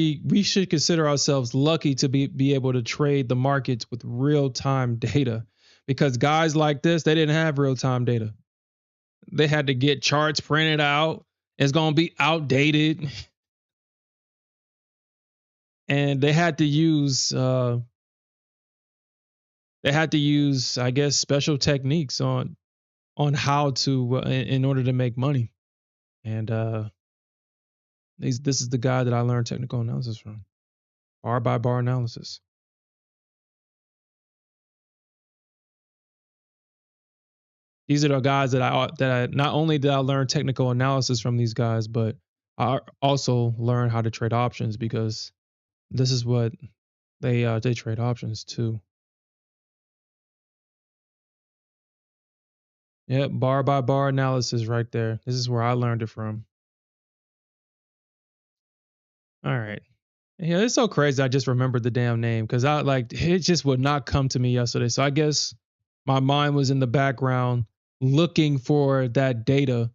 consider ourselves lucky to be able to trade the markets with real time data, because guys like this, they didn't have real time data. They had to get charts printed out. It's going to be outdated, and they had to use, I guess, special techniques on how to in order to make money. And this is the guy that I learned technical analysis from, bar by bar analysis. These are the guys that I not only did I learn technical analysis from these guys, but I also learned how to trade options, because this is what they trade options too. Yep, bar by bar analysis right there. This is where I learned it from. All right. Yeah, it's so crazy. I just remembered the damn name, because I like it just would not come to me yesterday. So I guess my mind was in the background looking for that data,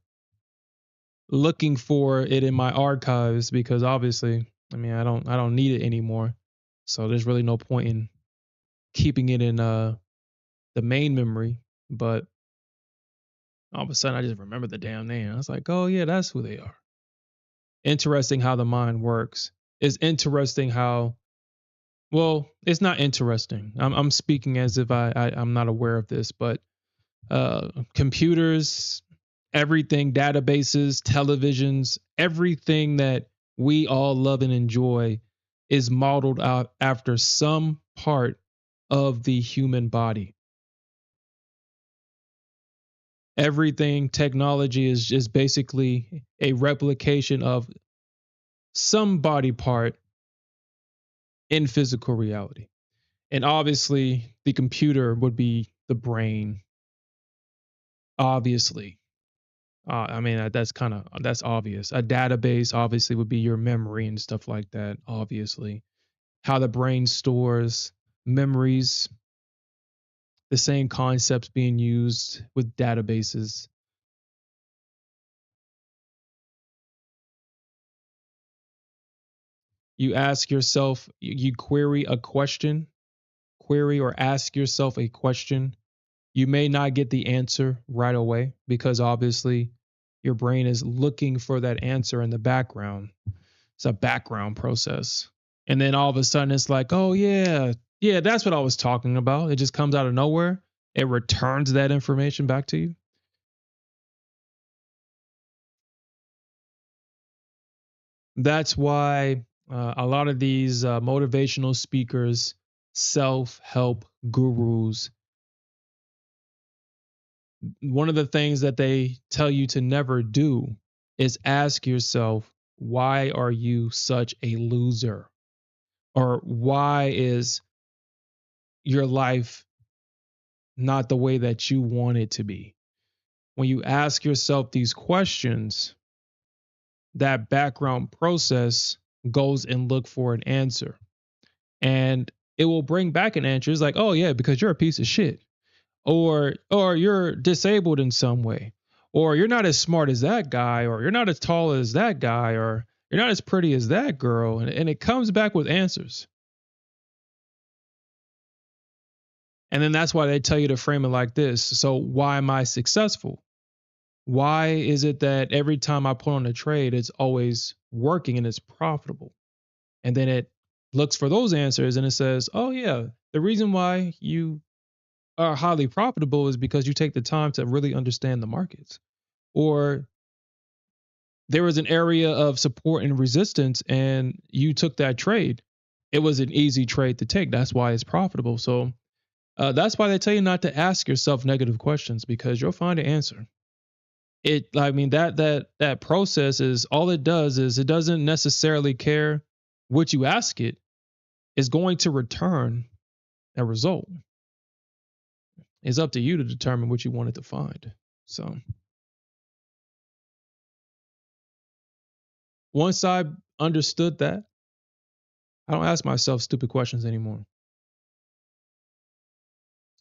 looking for it in my archives, because obviously, I mean, I don't need it anymore. So there's really no point in keeping it in the main memory. But all of a sudden I just remember the damn name. I was like, oh yeah, that's who they are. Interesting how the mind works. It's interesting how, well, it's not interesting. I'm speaking as if I'm not aware of this, but computers, everything, databases, televisions, everything that we all love and enjoy is modeled out after some part of the human body. Everything, technology is just basically a replication of some body part in physical reality. And obviously, the computer would be the brain. Obviously, I mean, that's obvious. A database obviously would be your memory and stuff like that. Obviously, how the brain stores memories, the same concepts being used with databases. You ask yourself, you query a question, query or ask yourself a question. You may not get the answer right away, because obviously your brain is looking for that answer in the background. It's a background process. And then all of a sudden it's like, oh, yeah, yeah, that's what I was talking about. It just comes out of nowhere. It returns that information back to you. That's why a lot of these motivational speakers, self help gurus, one of the things that they tell you to never do is ask yourself, why are you such a loser? Or why is your life not the way that you want it to be? When you ask yourself these questions, that background process goes and look for an answer. And it will bring back an answer. It's like, oh yeah, because you're a piece of shit. Or you're disabled in some way. Or you're not as smart as that guy, or you're not as tall as that guy, or you're not as pretty as that girl. And it comes back with answers. And then that's why they tell you to frame it like this. So why am I successful? Why is it that every time I put on a trade, it's always working and it's profitable? And then it looks for those answers and it says, oh, yeah, the reason why you are highly profitable is because you take the time to really understand the markets. Or there was an area of support and resistance and you took that trade. It was an easy trade to take. That's why it's profitable. So that's why they tell you not to ask yourself negative questions, because you'll find an answer. I mean, that process is, all it does is it doesn't necessarily care what you ask it. It's going to return a result. It's up to you to determine what you want it to find. So once I understood that, I don't ask myself stupid questions anymore.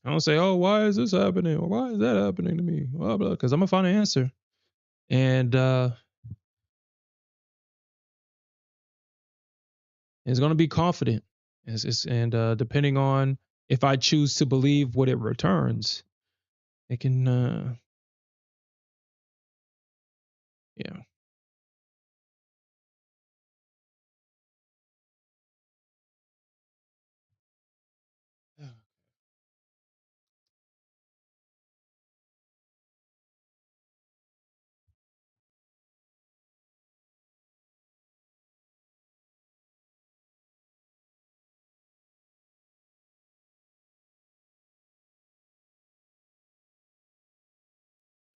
I don't say, "Oh, why is this happening?" or "Why is that happening to me?" Blah blah, because I'm gonna find an answer, and it's gonna be confident. And depending on if I choose to believe what it returns, it can, yeah.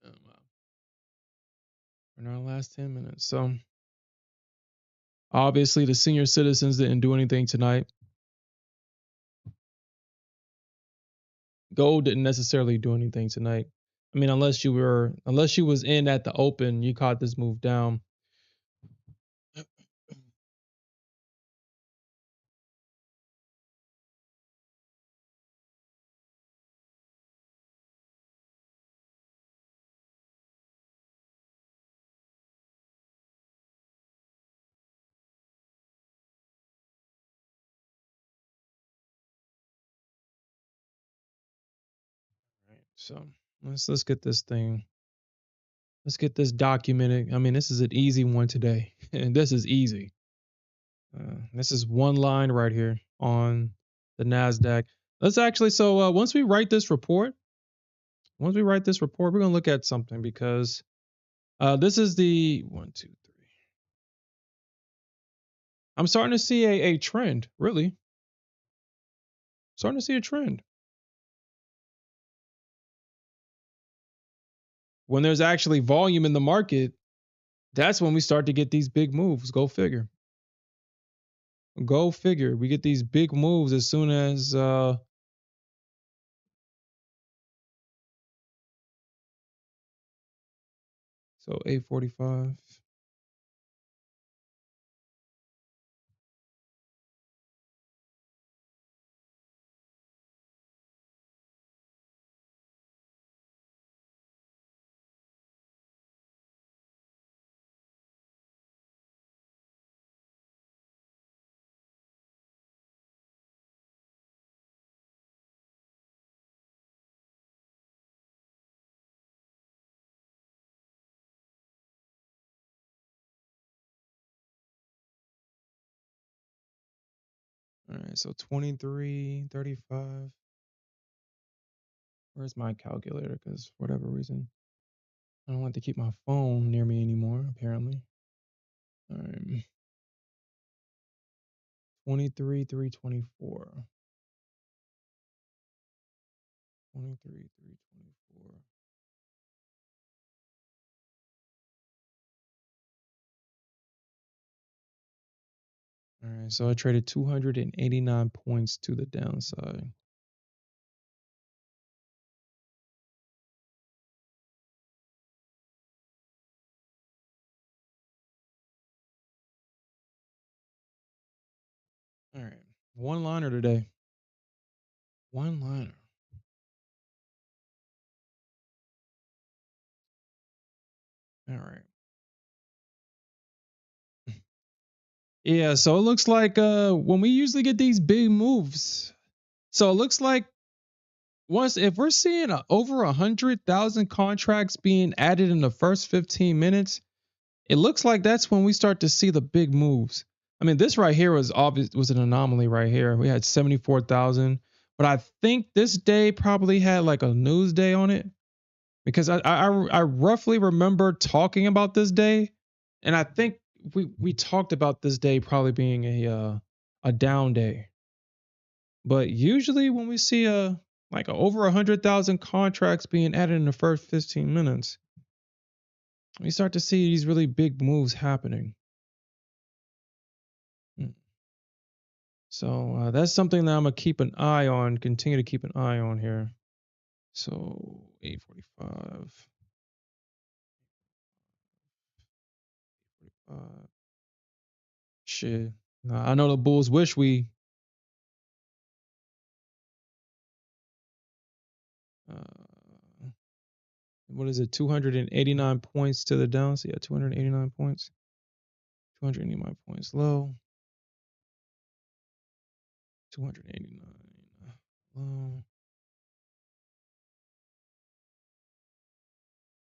Wow. In our last 10 minutes, so obviously the senior citizens didn't do anything tonight. Gold didn't necessarily do anything tonight. I mean, unless you was in at the open, you caught this move down. Right. So let's get this thing. Let's get this documented. I mean, this is an easy one today, and this is easy. This is one line right here on the Nasdaq. Let's actually. So once we write this report, we're gonna look at something because this is the one, two, three. I'm starting to see a trend. Really, starting to see a trend. When there's actually volume in the market, that's when we start to get these big moves. Go figure. Go figure. We get these big moves as soon as so 8:45. All right, so 23:35. Where's my calculator? Because for whatever reason, I don't like to keep my phone near me anymore, apparently. All right. 23,324. 23,324. All right, so I traded 289 points to the downside. All right. One liner today. One liner. All right. Yeah, so it looks like when we usually get these big moves. So it looks like once if we're seeing over 100,000 contracts being added in the first 15 minutes, it looks like that's when we start to see the big moves. I mean, this right here was an anomaly right here. We had 74,000, but I think this day probably had like a news day on it because I roughly remember talking about this day, and I think we talked about this day probably being a down day. But usually when we see like over 100,000 contracts being added in the first 15 minutes, we start to see these really big moves happening. Mm. So that's something that I'm gonna keep an eye on, continue to keep an eye on here. So 8:45, 45. Shit. I know the Bulls wish we uh, what is it, 289 points to the down. So yeah, 289 points. 289 points low. 289 low.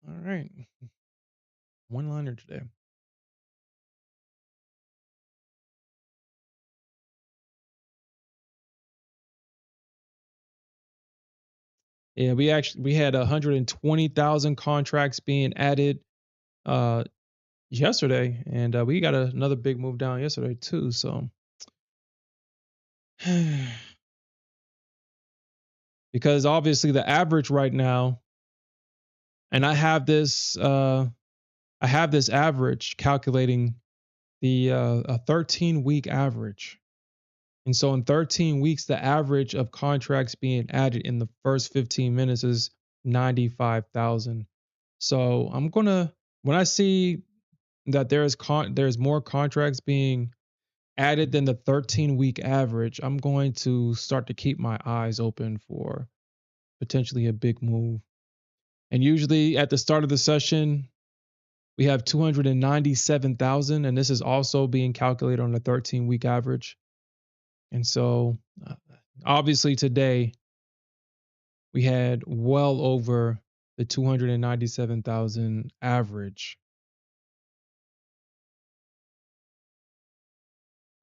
All right. One liner today. Yeah, we had 120,000 contracts being added uh yesterday, and we got another big move down yesterday too. So because obviously the average right now, and I have this average calculating the a 13-week average. And so in 13 weeks, the average of contracts being added in the first 15 minutes is 95,000. So I'm gonna when I see that there's more contracts being added than the 13-week average, I'm going to start to keep my eyes open for potentially a big move. And usually at the start of the session, we have 297,000, and this is also being calculated on a 13-week average. And so, obviously, today we had well over the 297,000 average.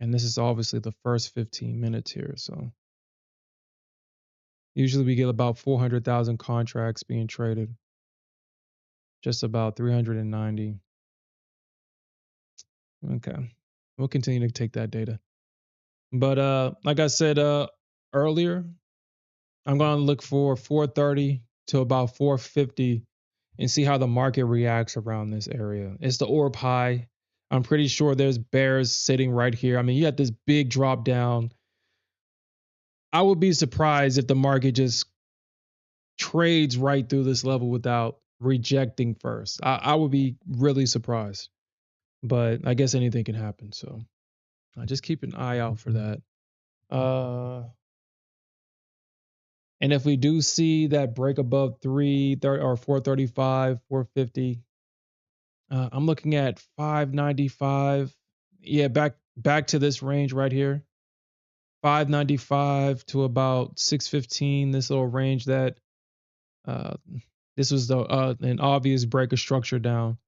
And this is obviously the first 15 minutes here. So, usually we get about 400,000 contracts being traded, just about 390. Okay. We'll continue to take that data. But like I said earlier, I'm going to look for 430 to about 450 and see how the market reacts around this area. It's the orb high. I'm pretty sure there's bears sitting right here. I mean, you had this big drop down. I would be surprised if the market just trades right through this level without rejecting first. I would be really surprised, but I guess anything can happen. So I just keep an eye out for that. Uh, and if we do see that break above 330 or 435, 450, I'm looking at 595. Yeah, back to this range right here. 595 to about 615, this little range that uh this was the an obvious break of structure down.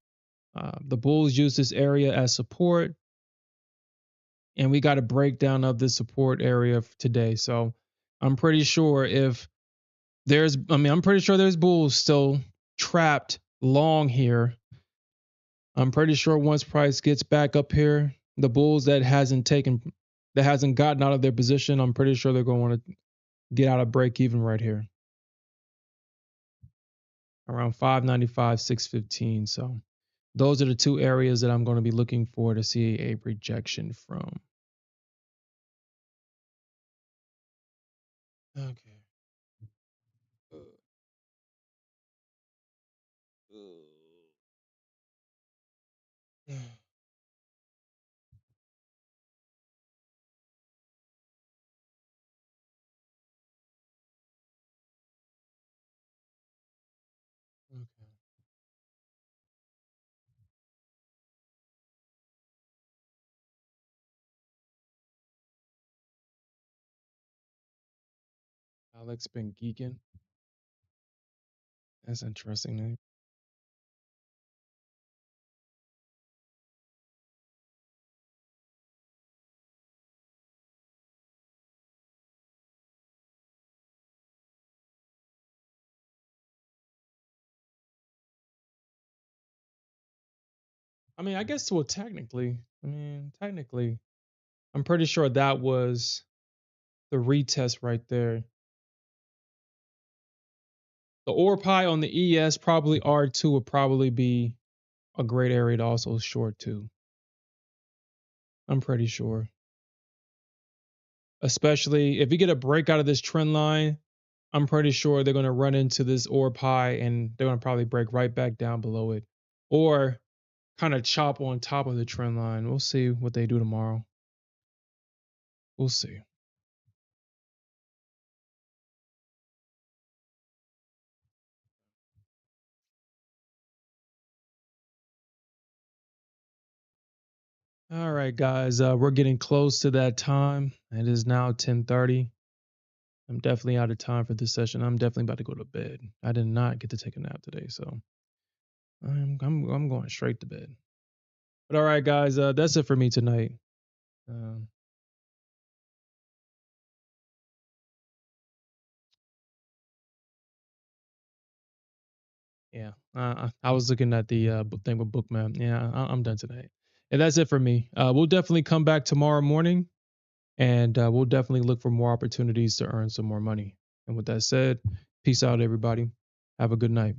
The bulls use this area as support, and we got a breakdown of this support area today. So I'm pretty sure I'm pretty sure there's bulls still trapped long here. I'm pretty sure once price gets back up here, the bulls that hasn't gotten out of their position, I'm pretty sure they're going to want to get out of break even right here around 595, 615. So those are the two areas that I'm going to be looking for to see a rejection from. Okay. Okay. Alex been geeking. That's interesting name. I mean, I guess well technically, I'm pretty sure that was the retest right there. The ore pie on the ES probably R2 would probably be a great area to also short too. I'm pretty sure. Especially if you get a break out of this trend line, I'm pretty sure they're going to run into this ore pie and they're going to probably break right back down below it or kind of chop on top of the trend line. We'll see what they do tomorrow. We'll see. All right, guys. We're getting close to that time. It is now 10:30. I'm definitely out of time for this session. I'm definitely about to go to bed. I did not get to take a nap today, so I'm going straight to bed. But all right, guys. That's it for me tonight. Um, yeah, I was looking at the thing with Bookman. Yeah, I'm done tonight. And that's it for me. We'll definitely come back tomorrow morning, and we'll definitely look for more opportunities to earn some more money. And with that said, peace out, everybody. Have a good night.